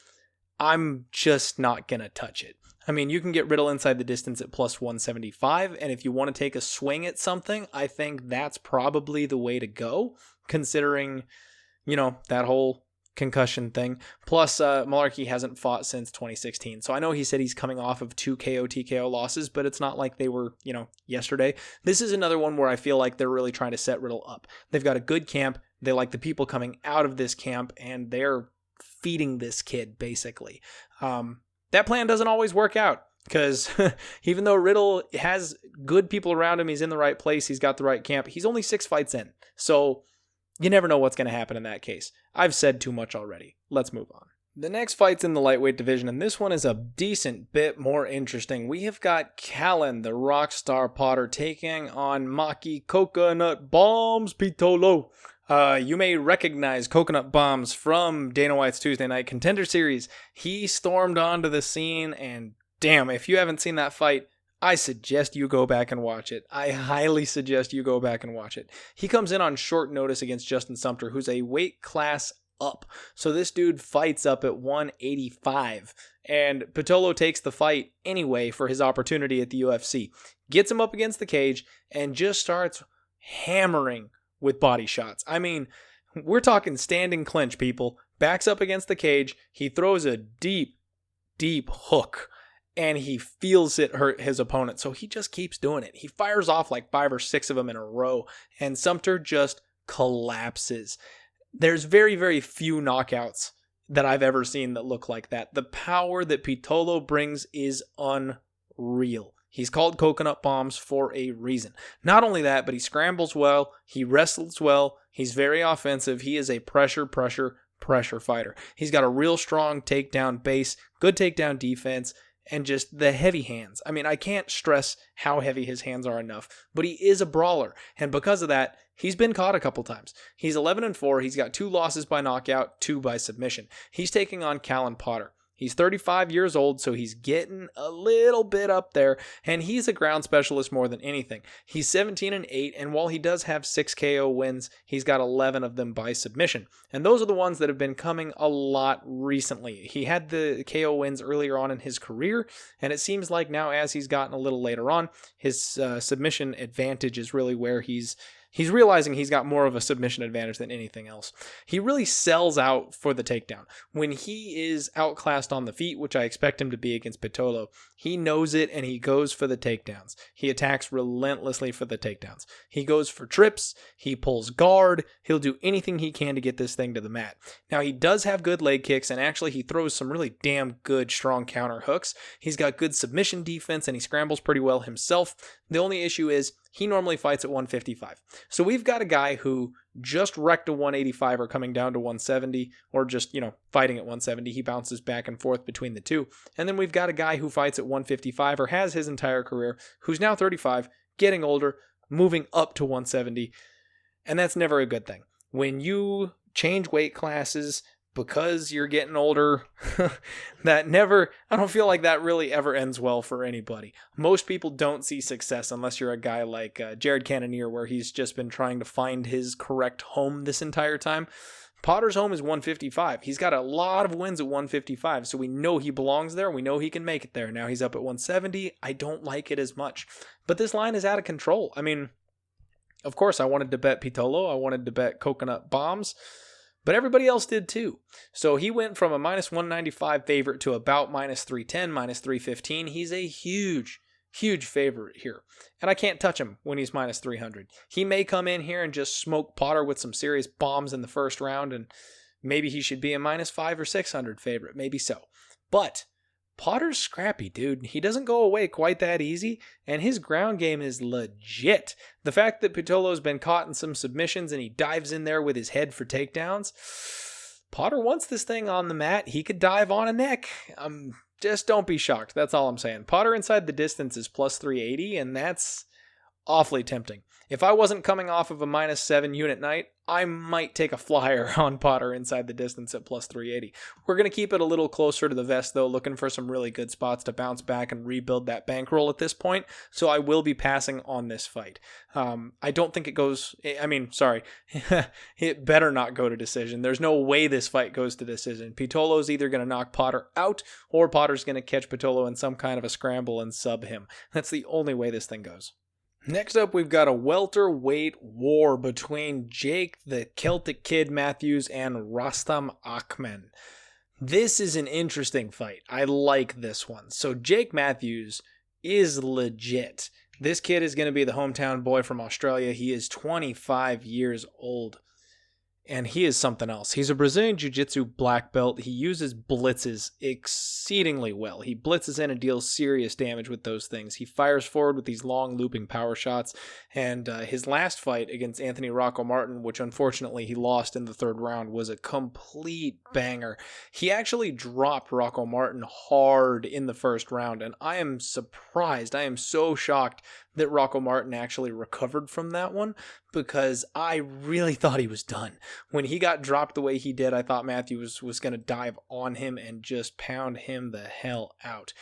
I'm just not going to touch it. I mean, you can get Riddell inside the distance at plus 175, and if you want to take a swing at something, I think that's probably the way to go, considering, that whole concussion thing. Plus, Mullarkey hasn't fought since 2016. So I know he said he's coming off of 2 KO TKO losses, but it's not like they were, yesterday. This is another one where I feel like they're really trying to set Riddell up. They've got a good camp. They like the people coming out of this camp, and they're feeding this kid, basically. That plan doesn't always work out because even though Riddell has good people around him, he's in the right place, he's got the right camp, he's only 6 fights in. So you never know what's going to happen in that case. I've said too much already. Let's move on. The next fight's in the lightweight division, and this one is a decent bit more interesting. We have got Callan, the Rockstar Potter, taking on Maki Coconut Bombs Pitolo. You may recognize Coconut Bombs from Dana White's Tuesday Night Contender Series. He stormed onto the scene, and damn, if you haven't seen that fight, I suggest you go back and watch it. I highly suggest you go back and watch it. He comes in on short notice against Justin Sumter, who's a weight class up. So this dude fights up at 185. And Pitolo takes the fight anyway for his opportunity at the UFC. Gets him up against the cage and just starts hammering with body shots. I mean, we're talking standing clinch, people. Backs up against the cage. He throws a deep, deep hook. And he feels it hurt his opponent, so he just keeps doing it. He fires off like 5 or 6 of them in a row, and Sumter just collapses. There's very, very few knockouts that I've ever seen that look like that. The power that Pitolo brings is unreal. He's called Coconut Bombs for a reason. Not only that, but he scrambles well, he wrestles well, he's very offensive, he is a pressure fighter. He's got a real strong takedown base, good takedown defense, and just the heavy hands. I mean, I can't stress how heavy his hands are enough, but he is a brawler. And because of that, he's been caught a couple times. He's 11-4. He's got 2 losses by knockout, 2 by submission. He's taking on Callan Potter. He's 35 years old, so he's getting a little bit up there, and he's a ground specialist more than anything. He's 17-8, and while he does have 6 KO wins, he's got 11 of them by submission. And those are the ones that have been coming a lot recently. He had the KO wins earlier on in his career, and it seems like now as he's gotten a little later on, his submission advantage is really where he's He's realizing he's got more of a submission advantage than anything else. He really sells out for the takedown. When he is outclassed on the feet, which I expect him to be against Pitolo, he knows it and he goes for the takedowns. He attacks relentlessly for the takedowns. He goes for trips. He pulls guard. He'll do anything he can to get this thing to the mat. Now, he does have good leg kicks, and actually he throws some really damn good strong counter hooks. He's got good submission defense, and he scrambles pretty well himself. The only issue is he normally fights at 155. So we've got a guy who just wrecked a 185 or coming down to 170, or just, fighting at 170. He bounces back and forth between the two. And then we've got a guy who fights at 155 or has his entire career, who's now 35, getting older, moving up to 170. And that's never a good thing. When you change weight classes because you're getting older, I don't feel like that really ever ends well for anybody. Most people don't see success unless you're a guy like Jared Cannonier, where he's just been trying to find his correct home this entire time. Potter's home is 155. He's got a lot of wins at 155, so we know he belongs there. We know he can make it there. Now he's up at 170. I don't like it as much. But this line is out of control. I mean, of course, I wanted to bet Pitolo. I wanted to bet Coconut Bombs. But everybody else did too. So he went from a minus 195 favorite to about minus 310, minus 315. He's a huge favorite here. And I can't touch him when he's minus 300. He may come in here and just smoke Potter with some serious bombs in the first round, and maybe he should be a minus 500 or 600 favorite. Maybe so. But Potter's scrappy, dude. He doesn't go away quite that easy, and his ground game is legit. The fact that Pitolo's been caught in some submissions and he dives in there with his head for takedowns, Potter wants this thing on the mat. He could dive on a neck. Just don't be shocked. That's all I'm saying. Potter inside the distance is plus 380, and that's awfully tempting. If I wasn't coming off of a minus 7 unit night, I might take a flyer on Potter inside the distance at plus 380. We're going to keep it a little closer to the vest, though, looking for some really good spots to bounce back and rebuild that bankroll at this point, so I will be passing on this fight. I don't think it goes... it better not go to decision. There's no way this fight goes to decision. Pitolo's either going to knock Potter out, or Potter's going to catch Pitolo in some kind of a scramble and sub him. That's the only way this thing goes. Next up, we've got a welterweight war between Jake the Celtic Kid Matthews and Rostem Akman. This is an interesting fight. I like this one. So Jake Matthews is legit. This kid is going to be the hometown boy from Australia. He is 25 years old. And he is something else. He's a Brazilian Jiu-Jitsu black belt. He uses blitzes exceedingly well. He blitzes in and deals serious damage with those things. He fires forward with these long looping power shots. And his last fight against Anthony Rocco Martin, which unfortunately he lost in the third round, was a complete banger. He actually dropped Rocco Martin hard in the first round. And I am surprised. I am so shocked that Rocco Martin actually recovered from that one, because I really thought he was done. When he got dropped the way he did, I thought Matthews was going to dive on him and just pound him the hell out.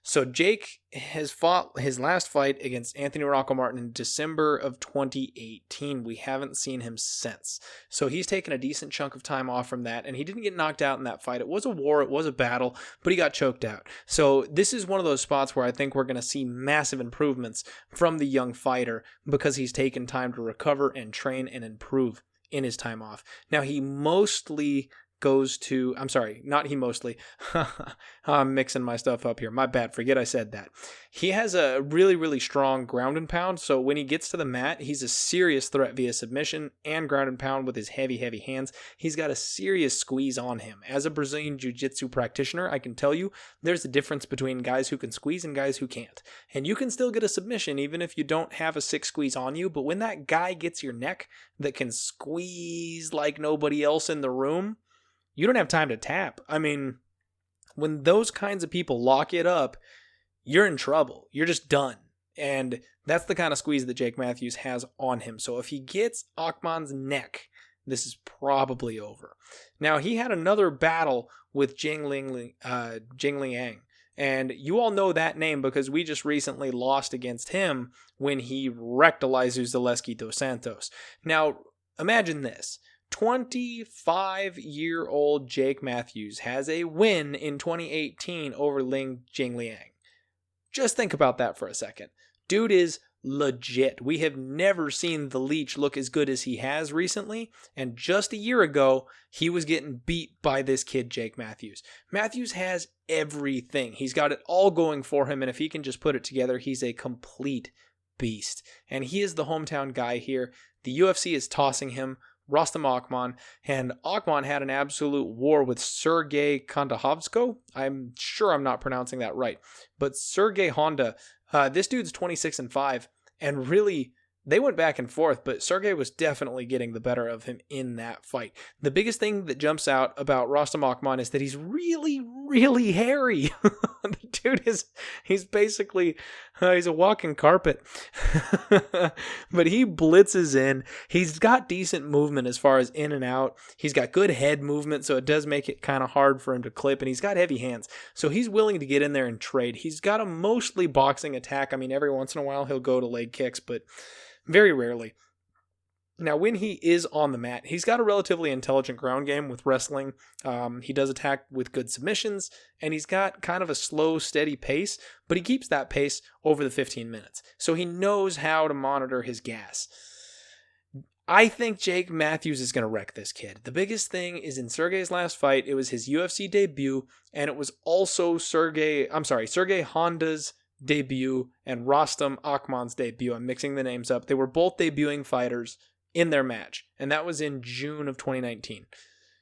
So Jake has fought his last fight against Anthony Rocco Martin in December of 2018. We haven't seen him since. So he's taken a decent chunk of time off from that, and he didn't get knocked out in that fight. It was a war, it was a battle, but he got choked out. So this is one of those spots where I think we're going to see massive improvements from the young fighter, because he's taken time to recover and train and improve in his time off. Now, he mostly goes to, I'm mixing my stuff up here. My bad. Forget I said that. He has a really, really strong ground and pound. So when he gets to the mat, he's a serious threat via submission and ground and pound with his heavy, heavy hands. He's got a serious squeeze on him. As a Brazilian Jiu-Jitsu practitioner, I can tell you there's a difference between guys who can squeeze and guys who can't. And you can still get a submission even if you don't have a 6 squeeze on you. But when that guy gets your neck that can squeeze like nobody else in the room, you don't have time to tap. I mean, when those kinds of people lock it up, you're in trouble. You're just done. And that's the kind of squeeze that Jake Matthews has on him. So if he gets Akman's neck, this is probably over. Now, he had another battle with Jing Liang. And you all know that name because we just recently lost against him when he wrecked Elizeu Zaleski dos Santos. Now, imagine this. 25-year-old Jake Matthews has a win in 2018 over Jing Liang. Just think about that for a second. Dude is legit. We have never seen the Leech look as good as he has recently, and just a year ago, he was getting beat by this kid, Jake Matthews. Matthews has everything. He's got it all going for him, and if he can just put it together, he's a complete beast. And he is the hometown guy here. The UFC is tossing him Rostem Akman, and Akman had an absolute war with Sergey Kondahovsko. I'm sure I'm not pronouncing that right, but Sergey Honda, this dude's 26-5, and really, they went back and forth, but Sergey was definitely getting the better of him in that fight. The biggest thing that jumps out about Rostem Akman is that he's really, really hairy. The dude he's basically, he's a walking carpet. But he blitzes in. He's got decent movement as far as in and out. He's got good head movement, so it does make it kind of hard for him to clip, and he's got heavy hands. So he's willing to get in there and trade. He's got a mostly boxing attack. I mean, every once in a while he'll go to leg kicks, but very rarely. Now, when he is on the mat, he's got a relatively intelligent ground game with wrestling. He does attack with good submissions, and he's got kind of a slow, steady pace, but he keeps that pace over the 15 minutes. So he knows how to monitor his gas. I think Jake Matthews is going to wreck this kid. The biggest thing is in Sergey's last fight, it was his UFC debut, and it was also Sergey Honda's debut and Rostem Akman's debut. I'm mixing the names up. They were both debuting fighters in their match, and that was in June of 2019.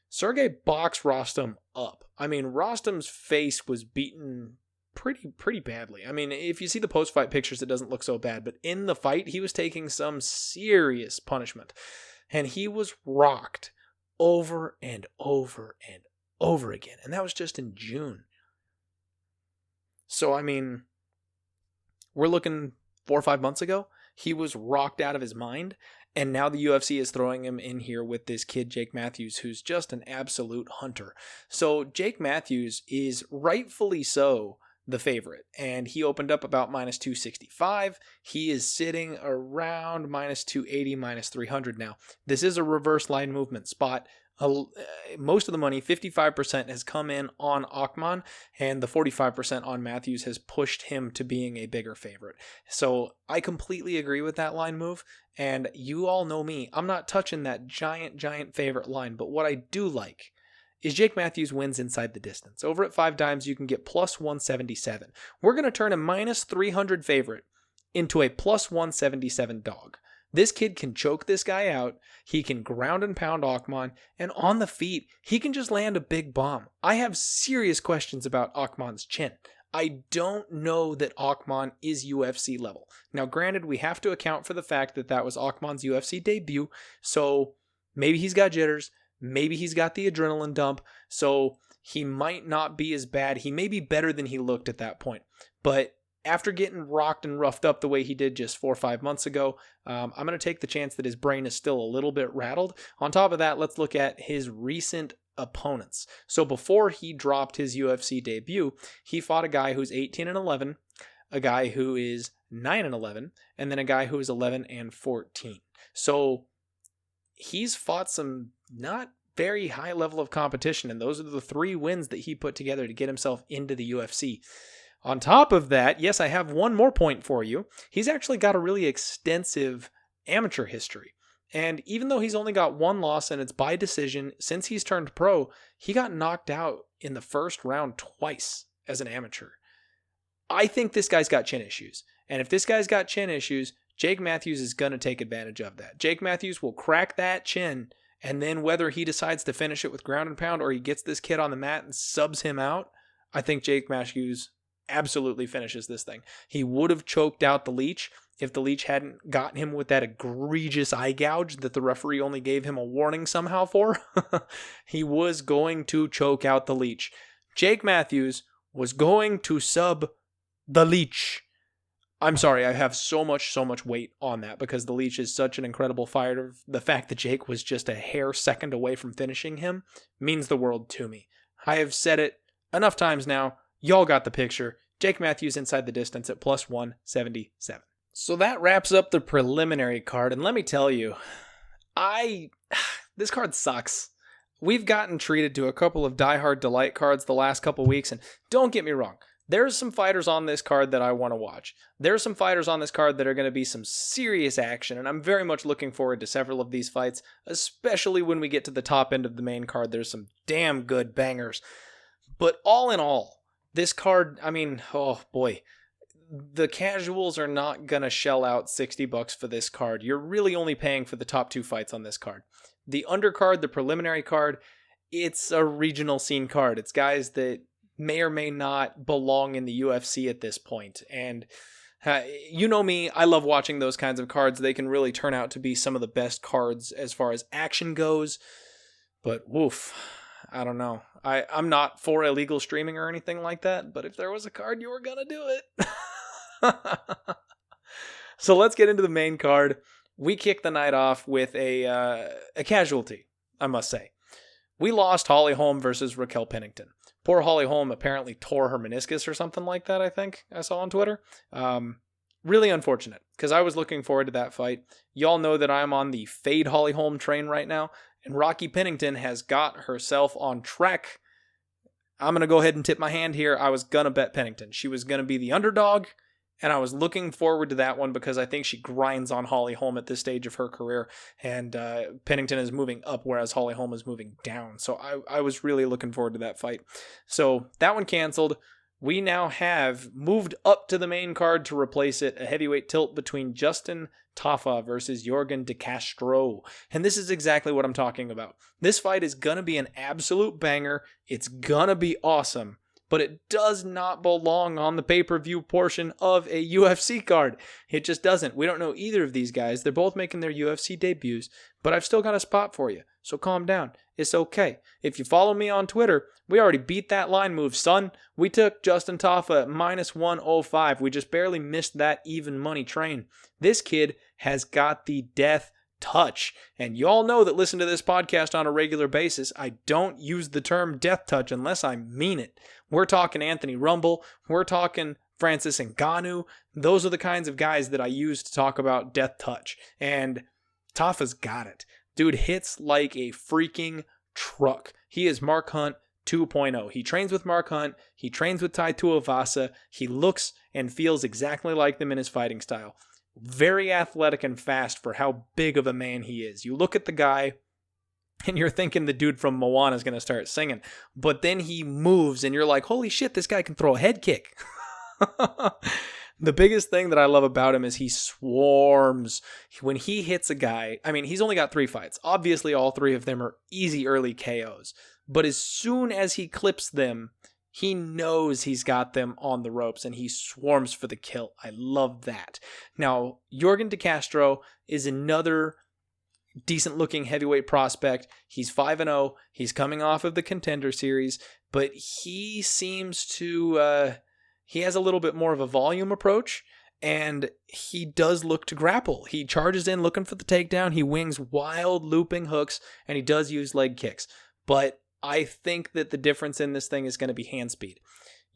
Sergey boxed Rostem up. I mean, Rostem's face was beaten pretty badly. I mean, if you see the post-fight pictures, it doesn't look so bad, but in the fight, he was taking some serious punishment, and he was rocked over and over and over again, and that was just in June. So, I mean, we're looking 4 or 5 months ago. He was rocked out of his mind. And now the UFC is throwing him in here with this kid, Jake Matthews, who's just an absolute hunter. So Jake Matthews is rightfully so the favorite. And he opened up about minus 265. He is sitting around minus 280, minus 300 now. This is a reverse line movement spot. Most of the money, 55%, has come in on Akman, and the 45% on Matthews has pushed him to being a bigger favorite. So I completely agree with that line move, and you all know me. I'm not touching that giant favorite line, but what I do like is Jake Matthews wins inside the distance. Over at 5 dimes, you can get plus 177. We're going to turn a minus 300 favorite into a plus 177 dog. This kid can choke this guy out, he can ground and pound Akman, and on the feet, he can just land a big bomb. I have serious questions about Akman's chin. I don't know that Akman is UFC level. Now, granted, we have to account for the fact that that was Akman's UFC debut, so maybe he's got jitters, maybe he's got the adrenaline dump, so he might not be as bad. He may be better than he looked at that point, but after getting rocked and roughed up the way he did just 4 or 5 months ago, I'm going to take the chance that his brain is still a little bit rattled. On top of that, let's look at his recent opponents. So before he dropped his UFC debut, he fought a guy who's 18-11, a guy who is 9-11, and then a guy who is 11-14. So he's fought some not very high level of competition, and those are the 3 wins that he put together to get himself into the UFC. On top of that, yes, I have one more point for you. He's actually got a really extensive amateur history. And even though he's only got 1 loss and it's by decision, since he's turned pro, he got knocked out in the first round twice as an amateur. I think this guy's got chin issues. And if this guy's got chin issues, Jake Matthews is going to take advantage of that. Jake Matthews will crack that chin, and then whether he decides to finish it with ground and pound or he gets this kid on the mat and subs him out, I think Jake Matthews absolutely finishes this thing. He would have choked out the Leech if the Leech hadn't gotten him with that egregious eye gouge that the referee only gave him a warning somehow for. He was going to choke out the Leech. Jake Matthews was going to sub the Leech. I'm sorry, I have so much weight on that because the Leech is such an incredible fighter. The fact that Jake was just a hair second away from finishing him means the world to me. I have said it enough times now. Y'all got the picture. Jake Matthews inside the distance at plus 177. So that wraps up the preliminary card. And let me tell you, this card sucks. We've gotten treated to a couple of Die Hard Delight cards the last couple weeks. And don't get me wrong, There's some fighters on this card that I want to watch. There's some fighters on this card that are going to be some serious action, and I'm very much looking forward to several of these fights, especially when we get to the top end of the main card. There's some damn good bangers. But all in all, this card, I mean, oh boy, the casuals are not going to shell out $60 for this card. You're really only paying for the top 2 fights on this card. The undercard, the preliminary card, it's a regional scene card. It's guys that may or may not belong in the UFC at this point. And you know me, I love watching those kinds of cards. They can really turn out to be some of the best cards as far as action goes. But woof, I don't know. I'm not for illegal streaming or anything like that, but if there was a card, you were going to do it. So let's get into the main card. We kick the night off with a casualty, I must say. We lost Holly Holm versus Raquel Pennington. Poor Holly Holm apparently tore her meniscus or something like that, I think I saw on Twitter. Really unfortunate, because I was looking forward to that fight. Y'all know that I'm on the fade Holly Holm train right now, and Rocky Pennington has got herself on track. I'm going to go ahead and tip my hand here. I was going to bet Pennington. She was going to be the underdog, and I was looking forward to that one because I think she grinds on Holly Holm at this stage of her career, and Pennington is moving up, whereas Holly Holm is moving down. So I was really looking forward to that fight. So that one canceled. We now have moved up to the main card to replace it, a heavyweight tilt between Justin Tafa versus Yorgan de Castro. And this is exactly what I'm talking about. This fight is going to be an absolute banger. It's going to be awesome. But it does not belong on the pay-per-view portion of a UFC card. It just doesn't. We don't know either of these guys. They're both making their UFC debuts, but I've still got a spot for you. So calm down. It's okay. If you follow me on Twitter, we already beat that line move, son. We took Justin Tafa at -105. We just barely missed that even money train. This kid has got the death touch. And y'all know that listen to this podcast on a regular basis, I don't use the term death touch unless I mean it. We're talking Anthony Rumble. We're talking Francis Ngannou. Those are the kinds of guys that I use to talk about death touch. And Tafa's got it. Dude hits like a freaking truck. He is Mark Hunt 2.0. He trains with Mark Hunt. He trains with Tuivasa. He looks and feels exactly like them in his fighting style. Very athletic and fast for how big of a man he is. You look at the guy and you're thinking the dude from Moana is going to start singing. But then he moves and you're like, holy shit, this guy can throw a head kick. The biggest thing that I love about him is he swarms. When he hits a guy, I mean, he's only got 3 fights. Obviously, all 3 of them are easy early KOs. But as soon as he clips them, he knows he's got them on the ropes and he swarms for the kill. I love that. Now, Yorgan de Castro is another decent looking heavyweight prospect. He's 5-0. He's coming off of the Contender Series, but he seems to, he has a little bit more of a volume approach, and he does look to grapple. He charges in looking for the takedown. He wings wild looping hooks, and he does use leg kicks. But I think that the difference in this thing is going to be hand speed.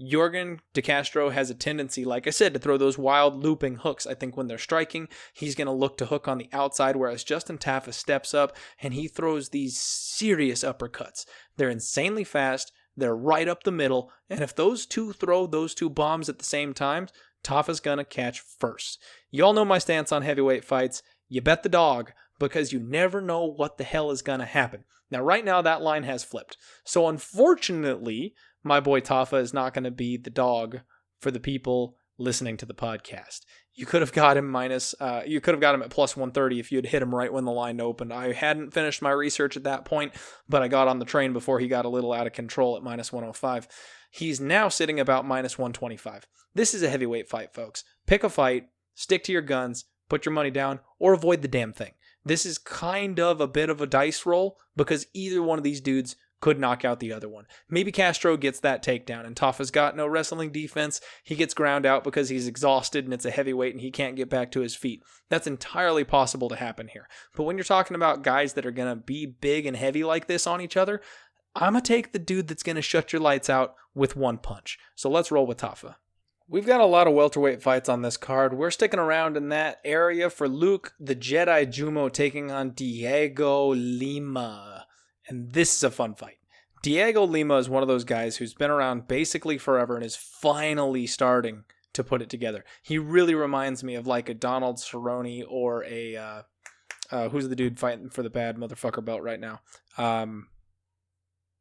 Yorgan de Castro has a tendency, like I said, to throw those wild looping hooks. I think when they're striking, he's going to look to hook on the outside, whereas Justin Tafa steps up and he throws these serious uppercuts. They're insanely fast. They're right up the middle. And if those two throw those 2 bombs at the same time, Tafa's going to catch first. Y'all know my stance on heavyweight fights. You bet the dog, because you never know what the hell is going to happen. Now, right now, that line has flipped. So, unfortunately, my boy Tafa is not going to be the dog for the people listening to the podcast. You could have got him at +130 if you had hit him right when the line opened. I hadn't finished my research at that point, but I got on the train before he got a little out of control at -105. He's now sitting about -125. This is a heavyweight fight, folks. Pick a fight, stick to your guns, put your money down, or avoid the damn thing. This is kind of a bit of a dice roll because either one of these dudes could knock out the other one. Maybe Castro gets that takedown and Tafa's got no wrestling defense. He gets ground out because he's exhausted and it's a heavyweight and he can't get back to his feet. That's entirely possible to happen here. But when you're talking about guys that are going to be big and heavy like this on each other, I'm going to take the dude that's going to shut your lights out with one punch. So let's roll with Tafa. We've got a lot of welterweight fights on this card. We're sticking around in that area for Luke the Jedi Jumeau taking on Dhiego Lima. And this is a fun fight. Dhiego Lima is one of those guys who's been around basically forever and is finally starting to put it together. He really reminds me of like a Donald Cerrone or a who's the dude fighting for the bad motherfucker belt right now?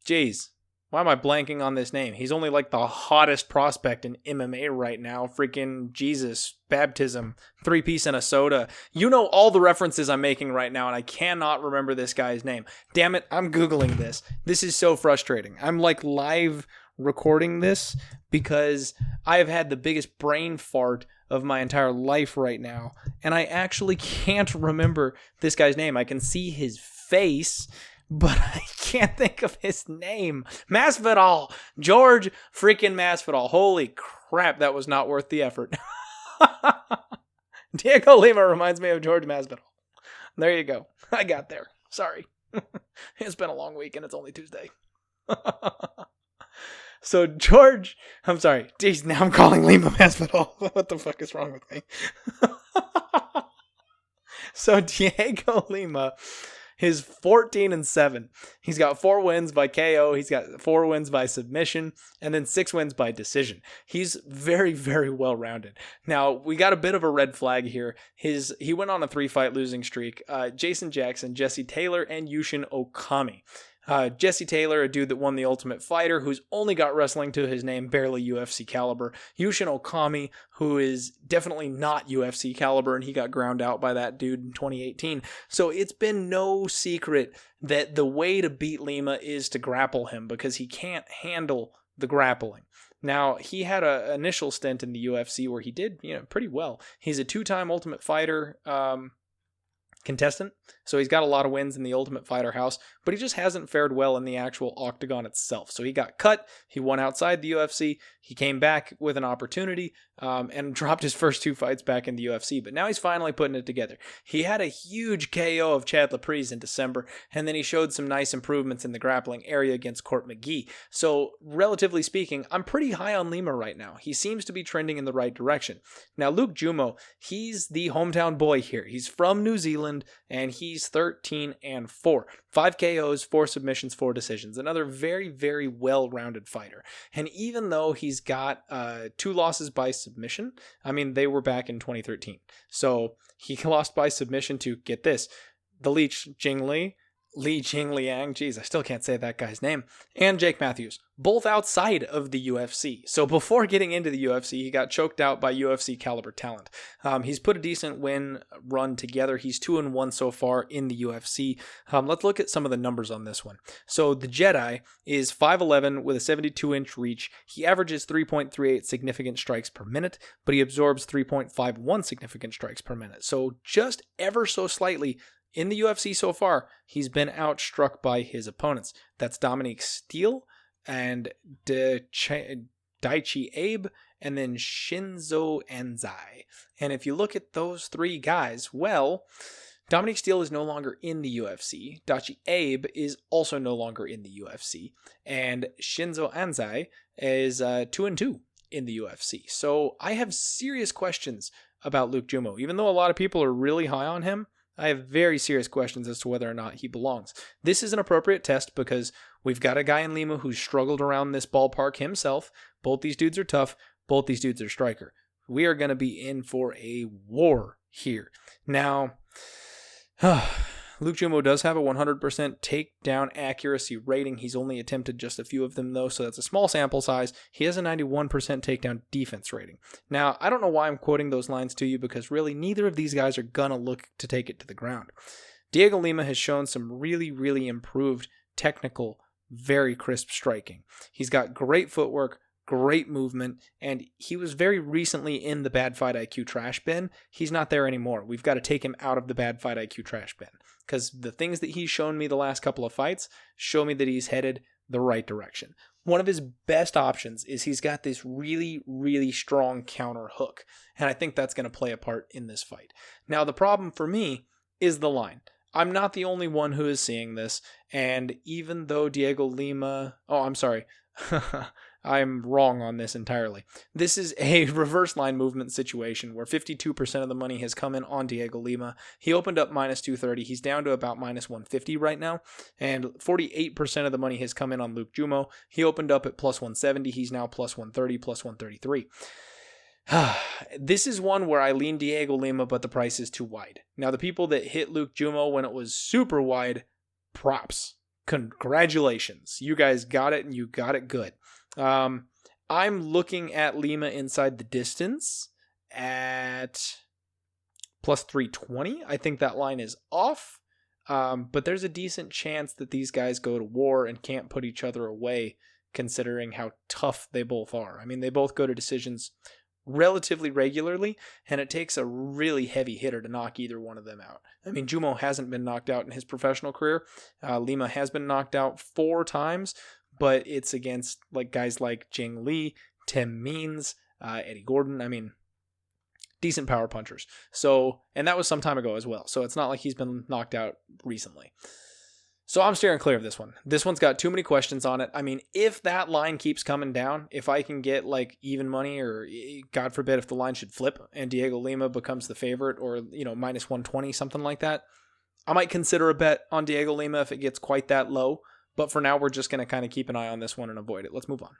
Jeez, why am I blanking on this name? He's only like the hottest prospect in MMA right now. Freaking Jesus, baptism, 3-piece and a soda. You know all the references I'm making right now, and I cannot remember this guy's name. Damn it, I'm Googling this. This is so frustrating. I'm like live recording this because I have had the biggest brain fart of my entire life right now, and I actually can't remember this guy's name. I can see his face, but I can't think of his name. Masvidal. George freaking Masvidal. Holy crap, that was not worth the effort. Dhiego Lima reminds me of George Masvidal. There you go. I got there. Sorry. It's been a long week and it's only Tuesday. So George, I'm sorry. Jeez, now I'm calling Lima Masvidal. What the fuck is wrong with me? So Dhiego Lima is 14-7. He's got 4 wins by KO. He's got 4 wins by submission, and then 6 wins by decision. He's very, very well rounded. Now we got a bit of a red flag here. He went on a 3-fight losing streak. Jason Jackson, Jesse Taylor, and Yushin Okami. Jesse Taylor, a dude that won the Ultimate Fighter, who's only got wrestling to his name, barely UFC caliber. Yushin Okami, who is definitely not UFC caliber, and he got ground out by that dude in 2018. So it's been no secret that the way to beat Lima is to grapple him, because he can't handle the grappling. Now, he had an initial stint in the UFC where he did, pretty well. He's a 2-time Ultimate Fighter contestant, so he's got a lot of wins in the Ultimate Fighter house, but he just hasn't fared well in the actual octagon itself. So he got cut, he won outside the UFC, he came back with an opportunity, and dropped his first 2 fights back in the UFC, but now he's finally putting it together. He had a huge KO of Chad Laprise in December, and then he showed some nice improvements in the grappling area against Court McGee. So, relatively speaking, I'm pretty high on Lima right now. He seems to be trending in the right direction. Now, Luke Jumeau, he's the hometown boy here. He's from New Zealand, and he's 13-4. 5 KOs, 4 submissions, 4 decisions. Another very, very well-rounded fighter. And even though he's got 2 losses by submission, I mean, they were back in 2013. So he lost by submission to, get this, the Leech Li Jingliang, geez, I still can't say that guy's name, and Jake Matthews, both outside of the UFC. So before getting into the UFC, he got choked out by UFC caliber talent. He's put a decent win run together. He's 2-1 so far in the UFC. Let's look at some of the numbers on this one. So the Jedi is 5'11 with a 72-inch reach. He averages 3.38 significant strikes per minute, but he absorbs 3.51 significant strikes per minute. So just ever so slightly in the UFC so far, he's been outstruck by his opponents. That's Dominique Steele and Daichi Abe, and then Shinzo Anzai. And if you look at those 3 guys, well, Dominique Steele is no longer in the UFC. Daichi Abe is also no longer in the UFC. And Shinzo Anzai is 2-2 in the UFC. So I have serious questions about Luke Jumeau. Even though a lot of people are really high on him, I have very serious questions as to whether or not he belongs. This is an appropriate test because we've got a guy in Lima who's struggled around this ballpark himself. Both these dudes are tough. Both these dudes are striker. We are going to be in for a war here. Now, Luke Jumeau does have a 100% takedown accuracy rating. He's only attempted just a few of them, though, so that's a small sample size. He has a 91% takedown defense rating. Now, I don't know why I'm quoting those lines to you, because really neither of these guys are going to look to take it to the ground. Dhiego Lima has shown some really, really improved technical, very crisp striking. He's got great footwork, great movement, and he was very recently in the Bad Fight IQ trash bin. He's not there anymore. We've got to take him out of the Bad Fight IQ trash bin, because the things that he's shown me the last couple of fights show me that he's headed the right direction. One of his best options is he's got this really, really strong counter hook, and I think that's going to play a part in this fight. Now, the problem for me is the line. I'm not the only one who is seeing this, and even though Dhiego Lima... Oh, I'm sorry. I'm wrong on this entirely. This is a reverse line movement situation where 52% of the money has come in on Dhiego Lima. He opened up minus 230. He's down to about minus 150 right now. And 48% of the money has come in on Luke Jumeau. He opened up at plus 170. He's now plus 130, plus 133. This is one where I lean Dhiego Lima, but the price is too wide. Now, the people that hit Luke Jumeau when it was super wide, props. Congratulations. You guys got it, and you got it good. I'm looking at Lima inside the distance at plus 320. I think that line is off, but there's a decent chance that these guys go to war and can't put each other away, considering how tough they both are. I mean, they both go to decisions relatively regularly, and it takes a really heavy hitter to knock either one of them out. I mean, Jumeau hasn't been knocked out in his professional career. Lima has been knocked out 4 times, but it's against like guys like Jing Lee, Tim Means, Eddie Gordon. I mean, decent power punchers. So, and that was some time ago as well. So it's not like he's been knocked out recently. So I'm steering clear of this one. This one's got too many questions on it. I mean, if that line keeps coming down, if I can get like even money, or God forbid if the line should flip and Dhiego Lima becomes the favorite, or, you know, minus 120, something like that, I might consider a bet on Dhiego Lima if it gets quite that low. But for now, we're just going to kind of keep an eye on this one and avoid it. Let's move on.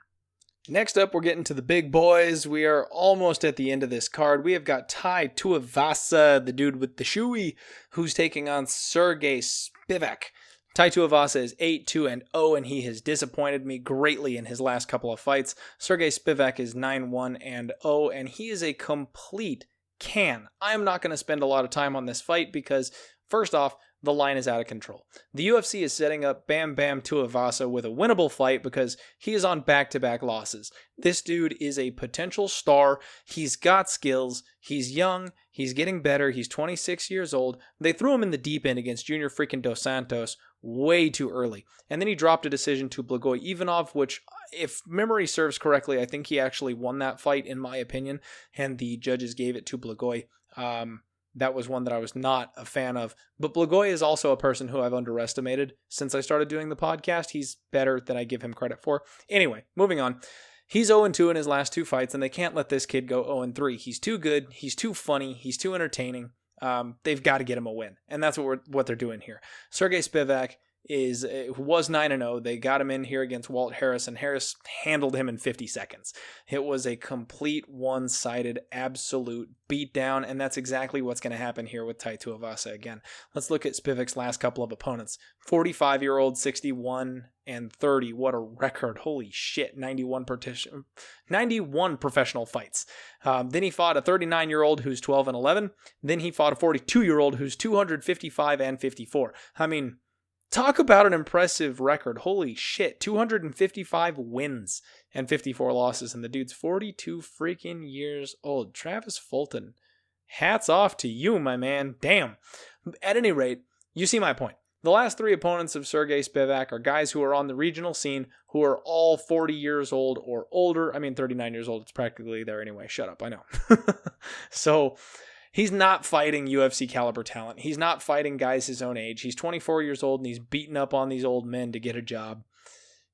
Next up, we're getting to the big boys. We are almost at the end of this card. We have got Tuivasa, the dude with the shoey, who's taking on Sergey Spivak. Tuivasa is 8-2-0, and he has disappointed me greatly in his last couple of fights. Sergey Spivak is 9-1-0, and he is a complete can. I am not going to spend a lot of time on this fight because, first off, the line is out of control. The UFC is setting up Bam Bam Tuivasa with a winnable fight because he is on back-to-back losses. This dude is a potential star. He's got skills. He's young. He's getting better. He's 26 years old. They threw him in the deep end against Junior freaking Dos Santos way too early. And then he dropped a decision to Blagoy Ivanov, which, if memory serves correctly, I think he actually won that fight, in my opinion, and the judges gave it to Blagoy. That was one that I was not a fan of. But Blagoy is also a person who I've underestimated since I started doing the podcast. He's better than I give him credit for. Anyway, moving on. He's 0-2 in his last 2 fights, and they can't let this kid go 0-3. He's too good. He's too funny. He's too entertaining. They've got to get him a win, and that's what they're doing here. Sergey Spivak was 9-0. They got him in here against Walt Harris, and Harris handled him in 50 seconds. It was a complete one-sided, absolute beatdown, and that's exactly what's going to happen here with Tuivasa again. Let's look at Spivak's last couple of opponents. 45-year-old, 61-30. What a record. Holy shit. 91 professional fights. Then he fought a 39-year-old who's 12-11. Then he fought a 42-year-old who's 255-54. I mean, talk about an impressive record. Holy shit. 255 wins and 54 losses. And the dude's 42 freaking years old. Travis Fulton, hats off to you, my man. Damn. At any rate, you see my point. The last 3 opponents of Sergey Spivak are guys who are on the regional scene who are all 40 years old or older. I mean, 39 years old. It's practically there anyway. Shut up. I know. So he's not fighting UFC caliber talent. He's not fighting guys his own age. He's 24 years old and he's beating up on these old men to get a job.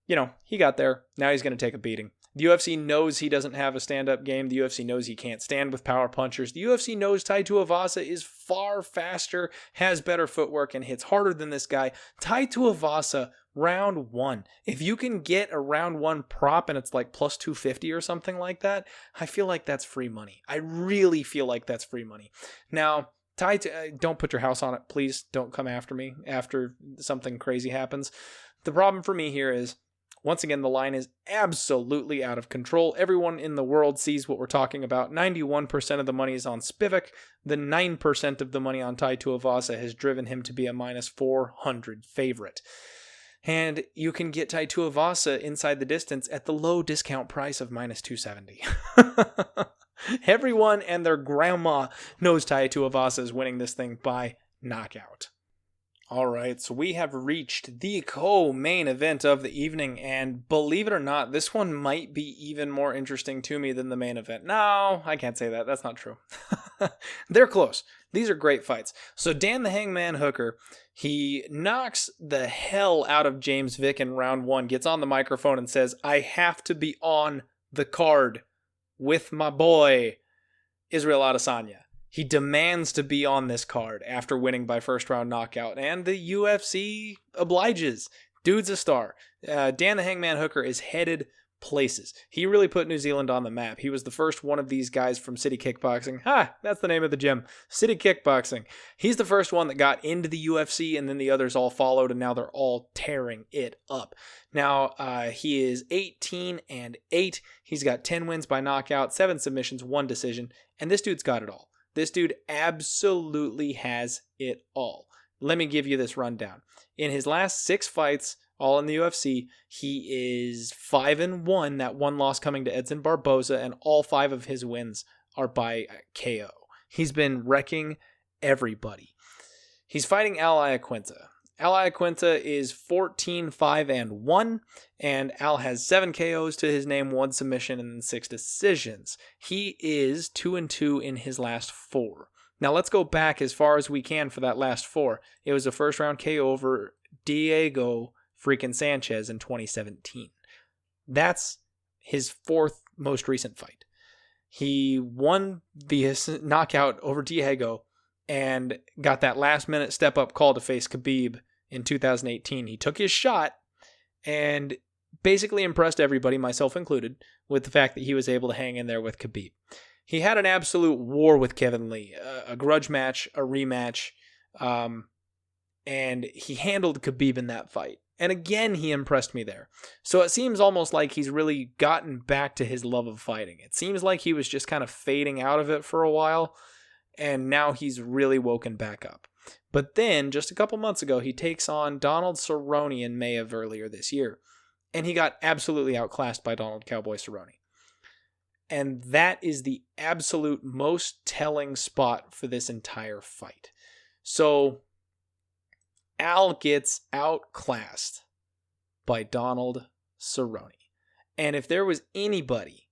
You know, he got there. Now he's going to take a beating. The UFC knows he doesn't have a stand-up game. The UFC knows he can't stand with power punchers. The UFC knows Tuivasa is far faster, has better footwork, and hits harder than this guy. Tuivasa, round 1. If you can get a round 1 prop and it's like plus 250 or something like that, I feel like that's free money. I really feel like that's free money. Now, don't put your house on it. Please don't come after me after something crazy happens. The problem for me here is, once again, the line is absolutely out of control. Everyone in the world sees what we're talking about. 91% of the money is on Spivak. The 9% of the money on Tuivasa has driven him to be a minus 400 favorite. And you can get Tuivasa inside the distance at the low discount price of minus 270. Everyone and their grandma knows Tuivasa is winning this thing by knockout. All right, so we have reached the co-main event of the evening, and believe it or not, this one might be even more interesting to me than the main event. No, I can't say that. That's not true. They're close. These are great fights. So Dan the Hangman Hooker, he knocks the hell out of James Vick in round 1, gets on the microphone and says, I have to be on the card with my boy, Israel Adesanya. He demands to be on this card after winning by first round knockout, and the UFC obliges. Dude's a star. Dan the Hangman Hooker is headed places. He really put New Zealand on the map. He was the first one of these guys from City Kickboxing. That's the name of the gym. City Kickboxing. He's the first one that got into the UFC, and then the others all followed, and now they're all tearing it up. Now, he is 18-8. He's got 10 wins by knockout, 7 submissions, 1 decision, and this dude's got it all. This dude absolutely has it all. Let me give you this rundown. In his last 6 fights, all in the UFC, he is 5-1, that one loss coming to Edson Barboza, and all 5 of his wins are by KO. He's been wrecking everybody. He's fighting Al Iaquinta. Al Iaquinta is 14-5-1, and Al has 7 KOs to his name, 1 submission, and 6 decisions. He is 2-2 in his last 4. Now let's go back as far as we can for that last 4. It was a first round KO over Dhiego freaking Sanchez in 2017. That's his 4th most recent fight. He won via knockout over Dhiego and got that last minute step up call to face Khabib in 2018. He took his shot and basically impressed everybody, myself included, with the fact that he was able to hang in there with Khabib. He had an absolute war with Kevin Lee, a grudge match, a rematch, and he handled Khabib in that fight. And again, he impressed me there. So it seems almost like he's really gotten back to his love of fighting. It seems like he was just kind of fading out of it for a while, and now he's really woken back up. But then, just a couple months ago, he takes on Donald Cerrone in May of earlier this year, and he got absolutely outclassed by Donald Cowboy Cerrone. And that is the absolute most telling spot for this entire fight. So Al gets outclassed by Donald Cerrone. And if there was anybody,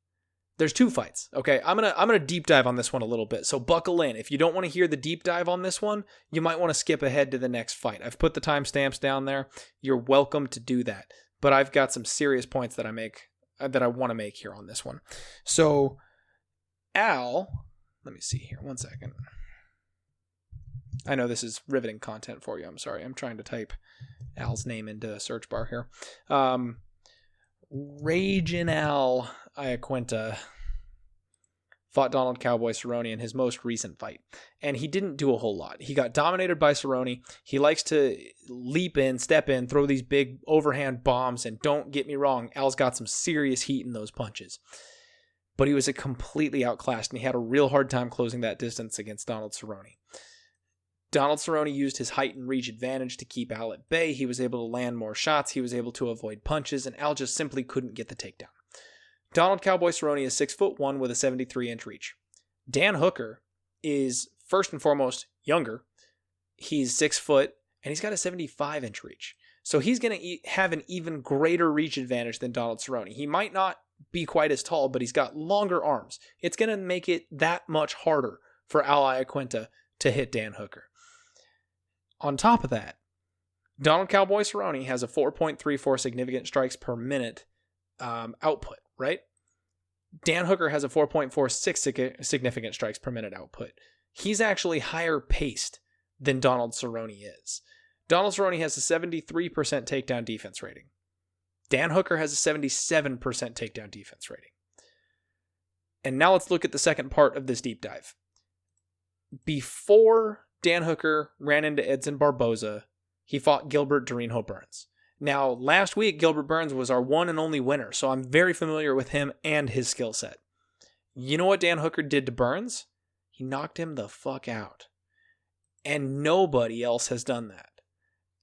there's 2 fights. Okay, I'm gonna deep dive on this one a little bit. So buckle in. If you don't want to hear the deep dive on this one, you might want to skip ahead to the next fight. I've put the timestamps down there. You're welcome to do that. But I've got some serious points that I want to make here on this one. So Al, let me see here, 1 second. I know this is riveting content for you. I'm sorry. I'm trying to type Al's name into a search bar here. Ragin' Al Iaquinta fought Donald Cowboy Cerrone in his most recent fight, and he didn't do a whole lot. He got dominated by Cerrone. He likes to leap in, step in, throw these big overhand bombs, and don't get me wrong, Al's got some serious heat in those punches. But he was completely outclassed, and he had a real hard time closing that distance against Donald Cerrone. Donald Cerrone used his height and reach advantage to keep Al at bay. He was able to land more shots. He was able to avoid punches, and Al just simply couldn't get the takedown. Donald Cowboy Cerrone is 6'1" with a 73-inch reach. Dan Hooker is, first and foremost, younger. He's 6 foot, and he's got a 75-inch reach. So he's going to have an even greater reach advantage than Donald Cerrone. He might not be quite as tall, but he's got longer arms. It's going to make it that much harder for Al Iaquinta to hit Dan Hooker. On top of that, Donald Cowboy Cerrone has a 4.34 significant strikes per minute output, right? Dan Hooker has a 4.46 significant strikes per minute output. He's actually higher paced than Donald Cerrone is. Donald Cerrone has a 73% takedown defense rating. Dan Hooker has a 77% takedown defense rating. And now let's look at the second part of this deep dive. Before Dan Hooker ran into Edson Barboza, he fought Gilbert Durinho Burns. Now, last week, Gilbert Burns was our one and only winner, so I'm very familiar with him and his skill set. You know what Dan Hooker did to Burns? He knocked him the fuck out. And nobody else has done that.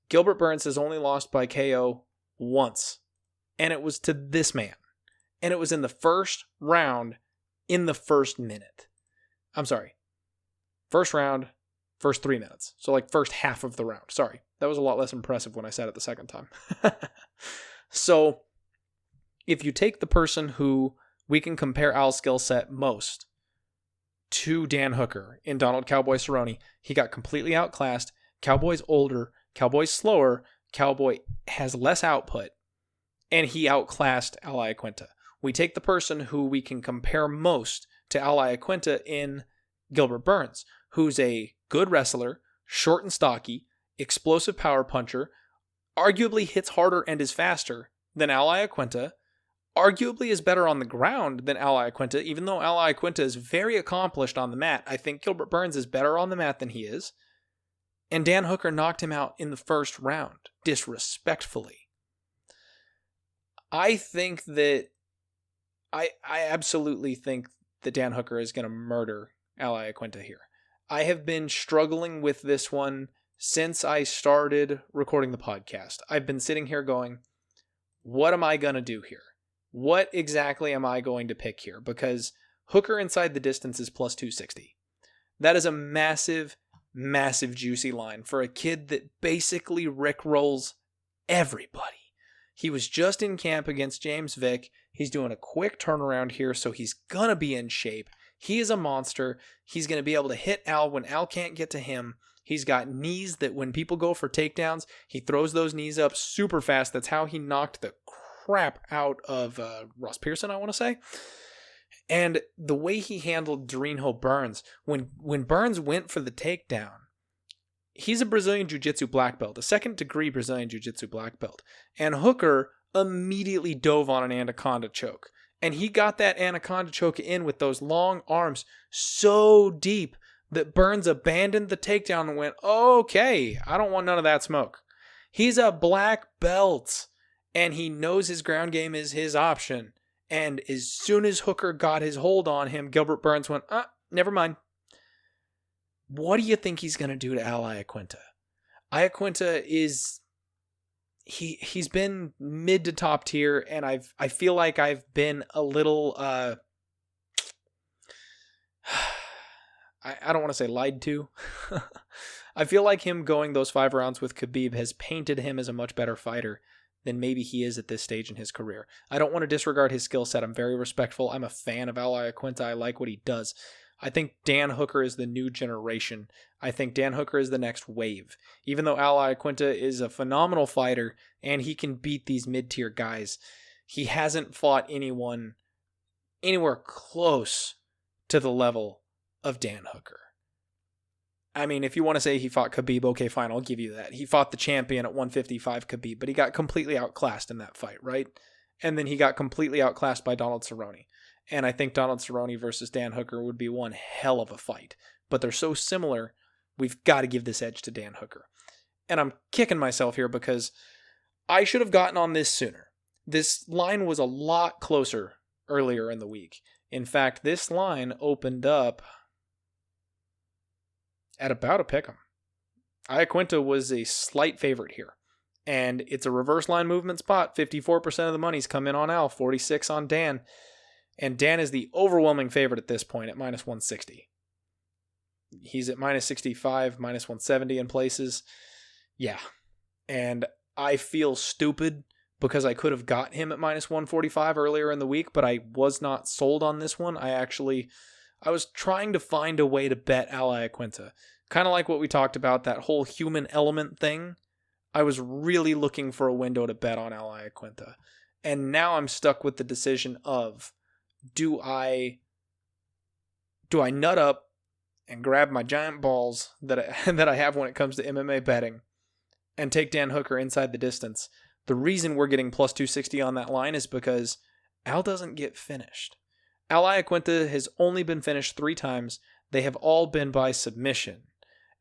Gilbert Burns has only lost by KO once, and it was to this man. And it was in the first round, in the first minute. I'm sorry. First round, first 3 minutes. So like first half of the round. Sorry. That was a lot less impressive when I said it the second time. So if you take the person who we can compare Al's skill set most to Dan Hooker in Donald Cowboy Cerrone. He got completely outclassed. Cowboy's older. Cowboy's slower. Cowboy has less output. And he outclassed Al Iaquinta. We take the person who we can compare most to Al Iaquinta in Gilbert Burns, who's a good wrestler, short and stocky, explosive power puncher, arguably hits harder and is faster than Al Iaquinta, arguably is better on the ground than Al Iaquinta, even though Al Iaquinta is very accomplished on the mat. I think Gilbert Burns is better on the mat than he is. And Dan Hooker knocked him out in the first round, disrespectfully. I think that I absolutely think that Dan Hooker is going to murder Al Iaquinta here. I have been struggling with this one since I started recording the podcast. I've been sitting here going, what am I going to do here? What exactly am I going to pick here? Because Hooker inside the distance is plus 260. That is a massive, massive juicy line for a kid that basically rickrolls everybody. He was just in camp against James Vick. He's doing a quick turnaround here, so he's going to be in shape. He is a monster. He's going to be able to hit Al when Al can't get to him. He's got knees that when people go for takedowns, he throws those knees up super fast. That's how he knocked the crap out of Ross Pearson, I want to say. And the way he handled Dorino Burns, when Burns went for the takedown, he's a Brazilian Jiu-Jitsu black belt, a second-degree Brazilian Jiu-Jitsu black belt. And Hooker immediately dove on an anaconda choke. And he got that anaconda choke in with those long arms so deep that Burns abandoned the takedown and went, okay, I don't want none of that smoke. He's a black belt, and he knows his ground game is his option. And as soon as Hooker got his hold on him, Gilbert Burns went, never mind. What do you think he's going to do to Al Iaquinta? Iaquinta is... He's been mid to top tier, and I feel like I've been a little... I don't want to say lied to. I feel like him going those 5 rounds with Khabib has painted him as a much better fighter than maybe he is at this stage in his career. I don't want to disregard his skill set. I'm very respectful. I'm a fan of Al Iaquinta. I like what he does. I think Dan Hooker is the new generation. I think Dan Hooker is the next wave. Even though Al Iaquinta is a phenomenal fighter and he can beat these mid-tier guys, he hasn't fought anyone anywhere close to the level of Dan Hooker. I mean, if you want to say he fought Khabib, okay, fine, I'll give you that. He fought the champion at 155, Khabib, but he got completely outclassed in that fight, right? And then he got completely outclassed by Donald Cerrone. And I think Donald Cerrone versus Dan Hooker would be one hell of a fight. But they're so similar, we've got to give this edge to Dan Hooker. And I'm kicking myself here because I should have gotten on this sooner. This line was a lot closer earlier in the week. In fact, this line opened up at about a pick'em. Iaquinta was a slight favorite here. And it's a reverse line movement spot. 54% of the money's come in on Al, 46 on Dan. And Dan is the overwhelming favorite at this point at minus 160. He's at minus 65, minus 170 in places. Yeah. And I feel stupid because I could have got him at minus 145 earlier in the week, but I was not sold on this one. I was trying to find a way to bet Al Iaquinta. Kind of like what we talked about, that whole human element thing. I was really looking for a window to bet on Al Iaquinta. And now I'm stuck with the decision of, do I nut up and grab my giant balls that I have when it comes to MMA betting and take Dan Hooker inside the distance? The reason we're getting plus 260 on that line is because Al doesn't get finished. Al Iaquinta has only been finished 3 times. They have all been by submission.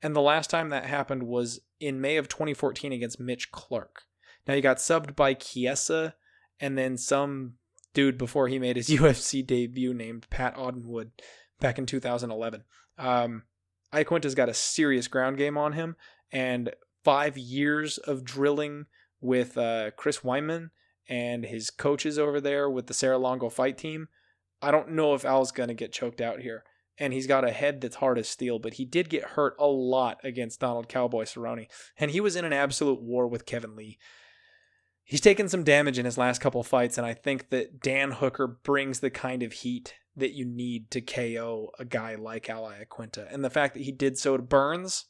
And the last time that happened was in May of 2014 against Mitch Clark. Now he got subbed by Chiesa and then some dude before he made his UFC debut named Pat Audenwood back in 2011. Iaquinta's got a serious ground game on him, and 5 years of drilling with Chris Wyman and his coaches over there with the Sarah Longo fight team. I don't know if Al's going to get choked out here. And he's got a head that's hard as steel, but he did get hurt a lot against Donald Cowboy Cerrone. And he was in an absolute war with Kevin Lee. He's taken some damage in his last couple fights, and I think that Dan Hooker brings the kind of heat that you need to KO a guy like Iaquinta. And the fact that he did so to Burns,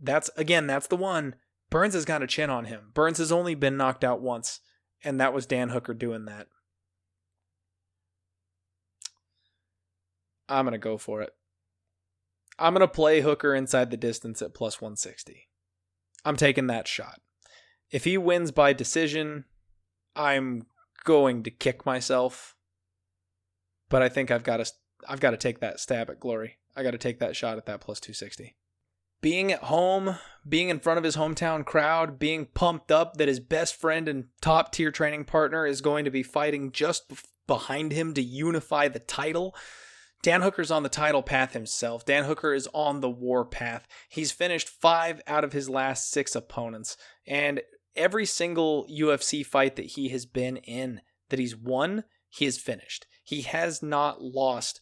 that's the one. Burns has got a chin on him. Burns has only been knocked out once, and that was Dan Hooker doing that. I'm going to go for it. I'm going to play Hooker inside the distance at plus 160. I'm taking that shot. If he wins by decision, I'm going to kick myself. But I think I've got to take that stab at glory. I got to take that shot at that plus 260. Being at home, being in front of his hometown crowd, being pumped up that his best friend and top tier training partner is going to be fighting just behind him to unify the title. Dan Hooker's on the title path himself. Dan Hooker is on the war path. He's finished 5 out of his last 6 opponents. And every single UFC fight that he has been in, that he's won, he has finished. He has not lost.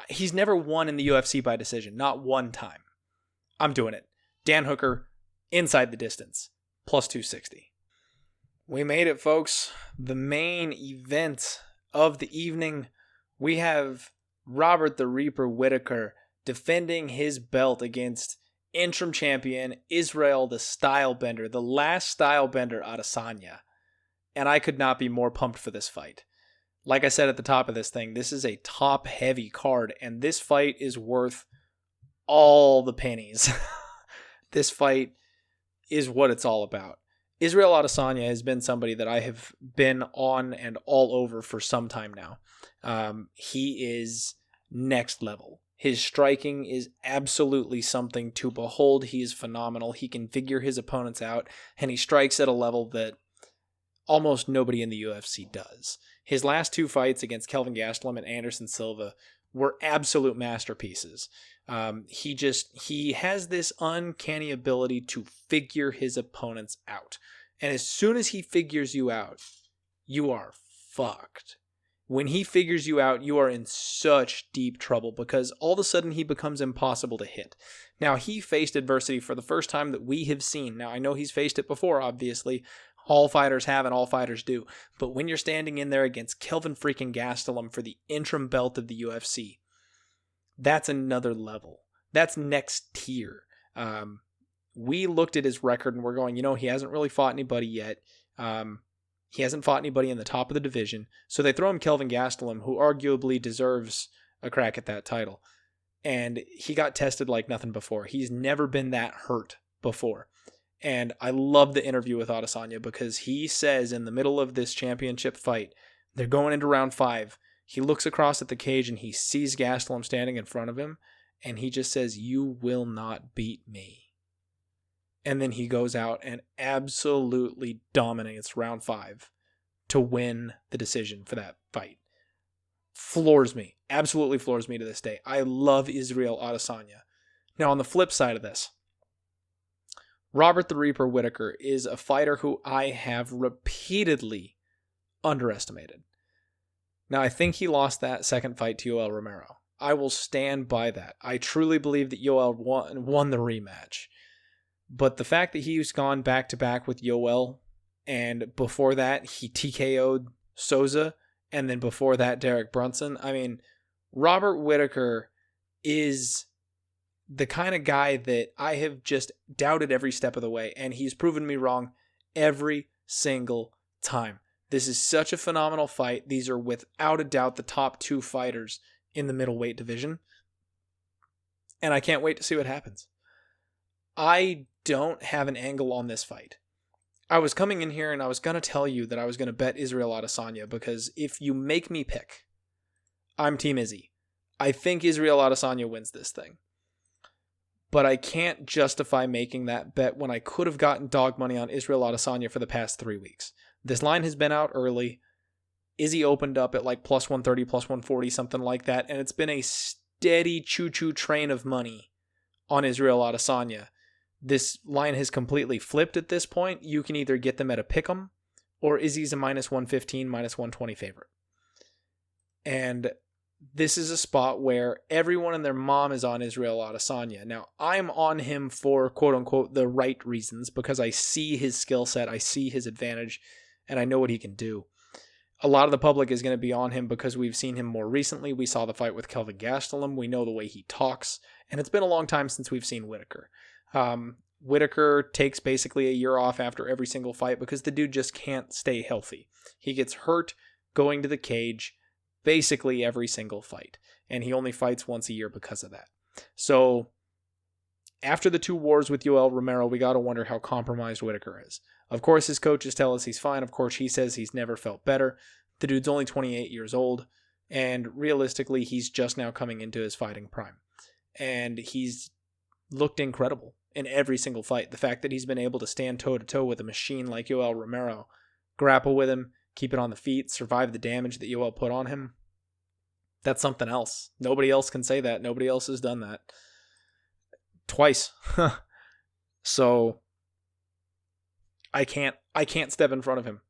He's never won in the UFC by decision. Not one time. I'm doing it. Dan Hooker, inside the distance, plus 260. We made it, folks. The main event of the evening. We have Robert the Reaper Whittaker defending his belt against interim champion Israel the Stylebender, the last Stylebender Adesanya. And I could not be more pumped for this fight. Like I said at the top of this thing, this is a top-heavy card, and this fight is worth all the pennies. This fight is what it's all about. Israel Adesanya has been somebody that I have been on and all over for some time now. He is next level. His striking is absolutely something to behold. He is phenomenal. He can figure his opponents out, and he strikes at a level that almost nobody in the UFC does. His last 2 fights against Kelvin Gastelum and Anderson Silva were absolute masterpieces. He has this uncanny ability to figure his opponents out. And as soon as he figures you out, you are fucked. When he figures you out, you are in such deep trouble because all of a sudden he becomes impossible to hit. Now, he faced adversity for the first time that we have seen. Now, I know he's faced it before, obviously. All fighters have and all fighters do. But when you're standing in there against Kelvin freaking Gastelum for the interim belt of the UFC, that's another level. That's next tier. We looked at his record and we're going, he hasn't really fought anybody yet. He hasn't fought anybody in the top of the division. So they throw him Kelvin Gastelum, who arguably deserves a crack at that title. And he got tested like nothing before. He's never been that hurt before. And I love the interview with Adesanya because he says in the middle of this championship fight, they're going into round 5. He looks across at the cage and he sees Gastelum standing in front of him. And he just says, "You will not beat me." And then he goes out and absolutely dominates round 5 to win the decision for that fight. Floors me. Absolutely floors me to this day. I love Israel Adesanya. Now, on the flip side of this, Robert the Reaper Whittaker is a fighter who I have repeatedly underestimated. Now, I think he lost that second fight to Yoel Romero. I will stand by that. I truly believe that Yoel won the rematch. But the fact that he's gone back-to-back with Yoel, and before that, he TKO'd Souza, and then before that, Derek Brunson. I mean, Robert Whittaker is the kind of guy that I have just doubted every step of the way, and he's proven me wrong every single time. This is such a phenomenal fight. These are without a doubt the top 2 fighters in the middleweight division, and I can't wait to see what happens. I don't have an angle on this fight. I was coming in here and I was going to tell you that I was going to bet Israel Adesanya because if you make me pick, I'm Team Izzy. I think Israel Adesanya wins this thing. But I can't justify making that bet when I could have gotten dog money on Israel Adesanya for the past 3 weeks. This line has been out early. Izzy opened up at like plus 130, plus 140, something like that. And it's been a steady choo-choo train of money on Israel Adesanya. This line has completely flipped at this point. You can either get them at a pick'em or Izzy's a minus 115, minus 120 favorite. And this is a spot where everyone and their mom is on Israel Adesanya. Now, I'm on him for quote-unquote the right reasons because I see his skill set, I see his advantage, and I know what he can do. a lot of the public is going to be on him because we've seen him more recently. We saw the fight with Kelvin Gastelum. We know the way he talks. And it's been a long time since we've seen Whittaker. Whittaker takes basically a year off after every single fight because the dude just can't stay healthy. He gets hurt going to the cage basically every single fight. And he only fights once a year because of that. So after the 2 wars with Yoel Romero, we got to wonder how compromised Whittaker is. Of course, his coaches tell us he's fine. Of course, he says he's never felt better. The dude's only 28 years old. And realistically, he's just now coming into his fighting prime. And he's looked incredible in every single fight. The fact that he's been able to stand toe-to-toe with a machine like Yoel Romero, grapple with him, keep it on the feet, survive the damage that Yoel put on him, that's something else. Nobody else can say that. Nobody else has done that. Twice. So I can't step in front of him.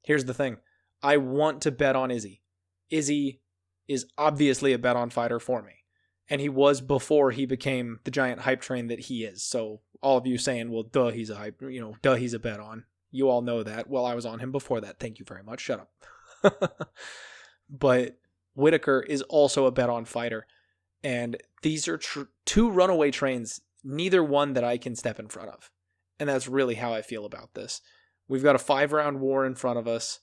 Here's the thing. I want to bet on Izzy. Izzy is obviously a bet on fighter for me. And he was before he became the giant hype train that he is. So all of you saying, well, duh, he's a hype, duh, he's a bet on. You all know that. Well, I was on him before that. Thank you very much. Shut up. But Whittaker is also a bet on fighter. And these are 2 runaway trains, neither one that I can step in front of. And that's really how I feel about this. We've got a 5-round war in front of us.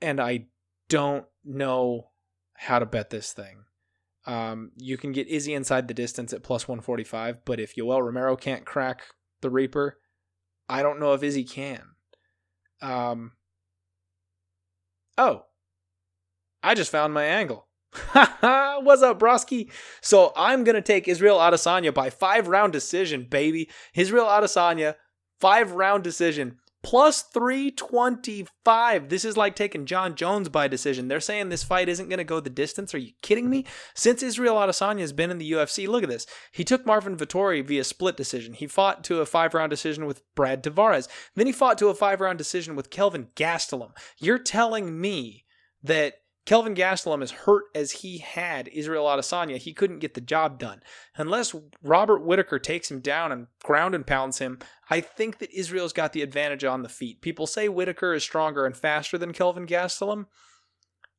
And I don't know how to bet this thing. You can get Izzy inside the distance at plus 145, but if Yoel Romero can't crack the Reaper, I don't know if Izzy can. Oh, I just found my angle. What's up, broski? So I'm going to take Israel Adesanya by 5-round decision, baby. Israel Adesanya, 5-round decision. Plus 325. This is like taking John Jones by decision. They're saying this fight isn't going to go the distance. Are you kidding me? Since Israel Adesanya has been in the UFC, look at this. He took Marvin Vettori via split decision. He fought to a 5-round decision with Brad Tavares. Then he fought to a 5-round decision with Kelvin Gastelum. You're telling me that Kelvin Gastelum, as hurt as he had Israel Adesanya, he couldn't get the job done. Unless Robert Whittaker takes him down and ground and pounds him, I think that Israel's got the advantage on the feet. People say Whittaker is stronger and faster than Kelvin Gastelum.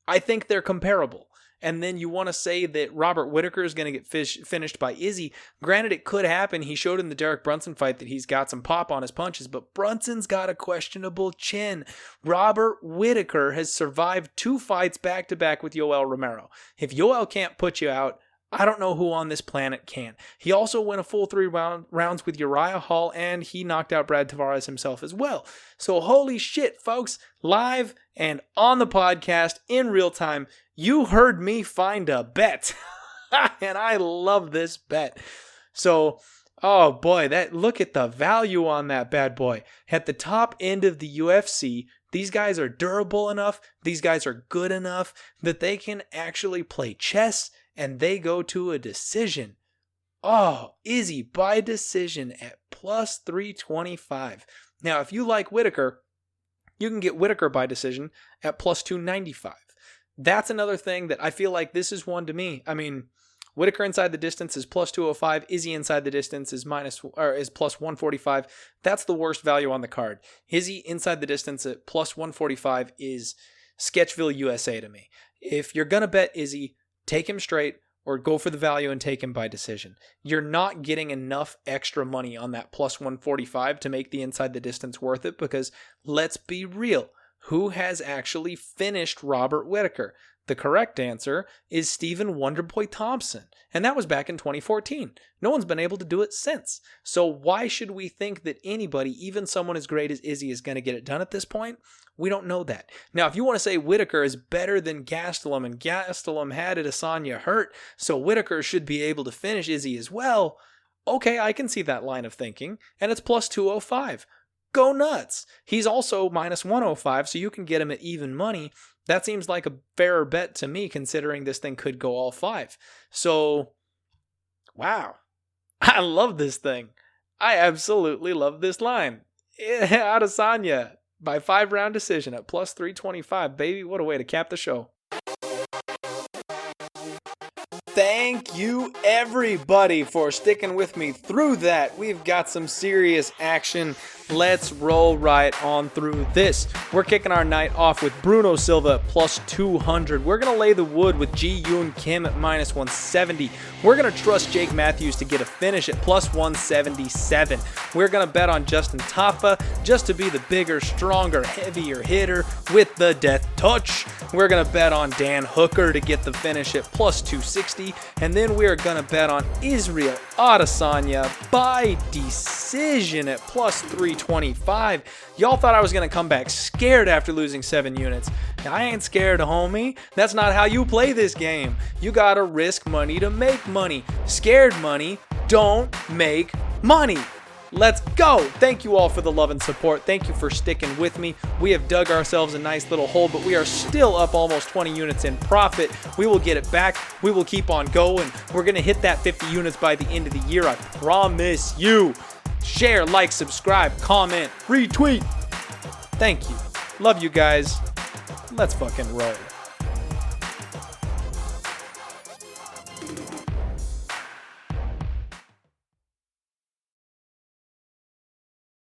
I think they're comparable. And then you want to say that Robert Whittaker is going to get finished by Izzy. Granted, it could happen. He showed in the Derek Brunson fight that he's got some pop on his punches, but Brunson's got a questionable chin. Robert Whittaker has survived 2 fights back-to-back with Yoel Romero. If Yoel can't put you out, I don't know who on this planet can. He also went a full 3 rounds with Uriah Hall, and he knocked out Brad Tavares himself as well. So holy shit, folks, live and on the podcast in real time, you heard me find a bet. And I love this bet. So, oh boy, look at the value on that bad boy. At the top end of the UFC, these guys are durable enough, these guys are good enough that they can actually play chess, and they go to a decision. Oh, Izzy by decision at plus 325. Now, if you like Whittaker, you can get Whittaker by decision at plus 295. That's another thing that I feel like this is one to me. I mean, Whittaker inside the distance is plus 205. Izzy inside the distance is plus 145. That's the worst value on the card. Izzy inside the distance at plus 145 is Sketchville, USA to me. If you're going to bet Izzy, take him straight or go for the value and take him by decision. You're not getting enough extra money on that plus 145 to make the inside the distance worth it because let's be real. Who has actually finished Robert Whittaker? The correct answer is Stephen Wonderboy Thompson, and that was back in 2014. No one's been able to do it since. So why should we think that anybody, even someone as great as Izzy, is going to get it done at this point? We don't know that. Now, if you want to say Whittaker is better than Gastelum, and Gastelum had Adesanya hurt, so Whittaker should be able to finish Izzy as well, okay, I can see that line of thinking, and it's plus 205. Go nuts. He's also minus 105, so you can get him at even money. That seems like a fairer bet to me, considering this thing could go all 5. So, wow. I love this thing. I absolutely love this line. Adesanya by 5-round decision at plus 325. Baby, what a way to cap the show. Thank you, everybody, for sticking with me through that. We've got some serious action Let's roll right on through this. We're kicking our night off with Bruno Silva at plus 200. We're going to lay the wood with Ji-Yoon Kim at minus 170. We're going to trust Jake Matthews to get a finish at plus 177. We're going to bet on Justin Tafa just to be the bigger, stronger, heavier hitter with the death touch. We're going to bet on Dan Hooker to get the finish at plus 260. And then we're going to bet on Israel Adesanya by decision at plus 325. Y'all thought I was going to come back scared after losing 7 units. Now, I ain't scared, homie. That's not how you play this game. You got to risk money to make money. Scared money don't make money. Let's go. Thank you all for the love and support. Thank you for sticking with me. We have dug ourselves a nice little hole, but we are still up almost 20 units in profit. We will get it back. We will keep on going. We're going to hit that 50 units by the end of the year. I promise you. Share, like, subscribe, comment, retweet. Thank you. Love you guys. Let's fucking roll.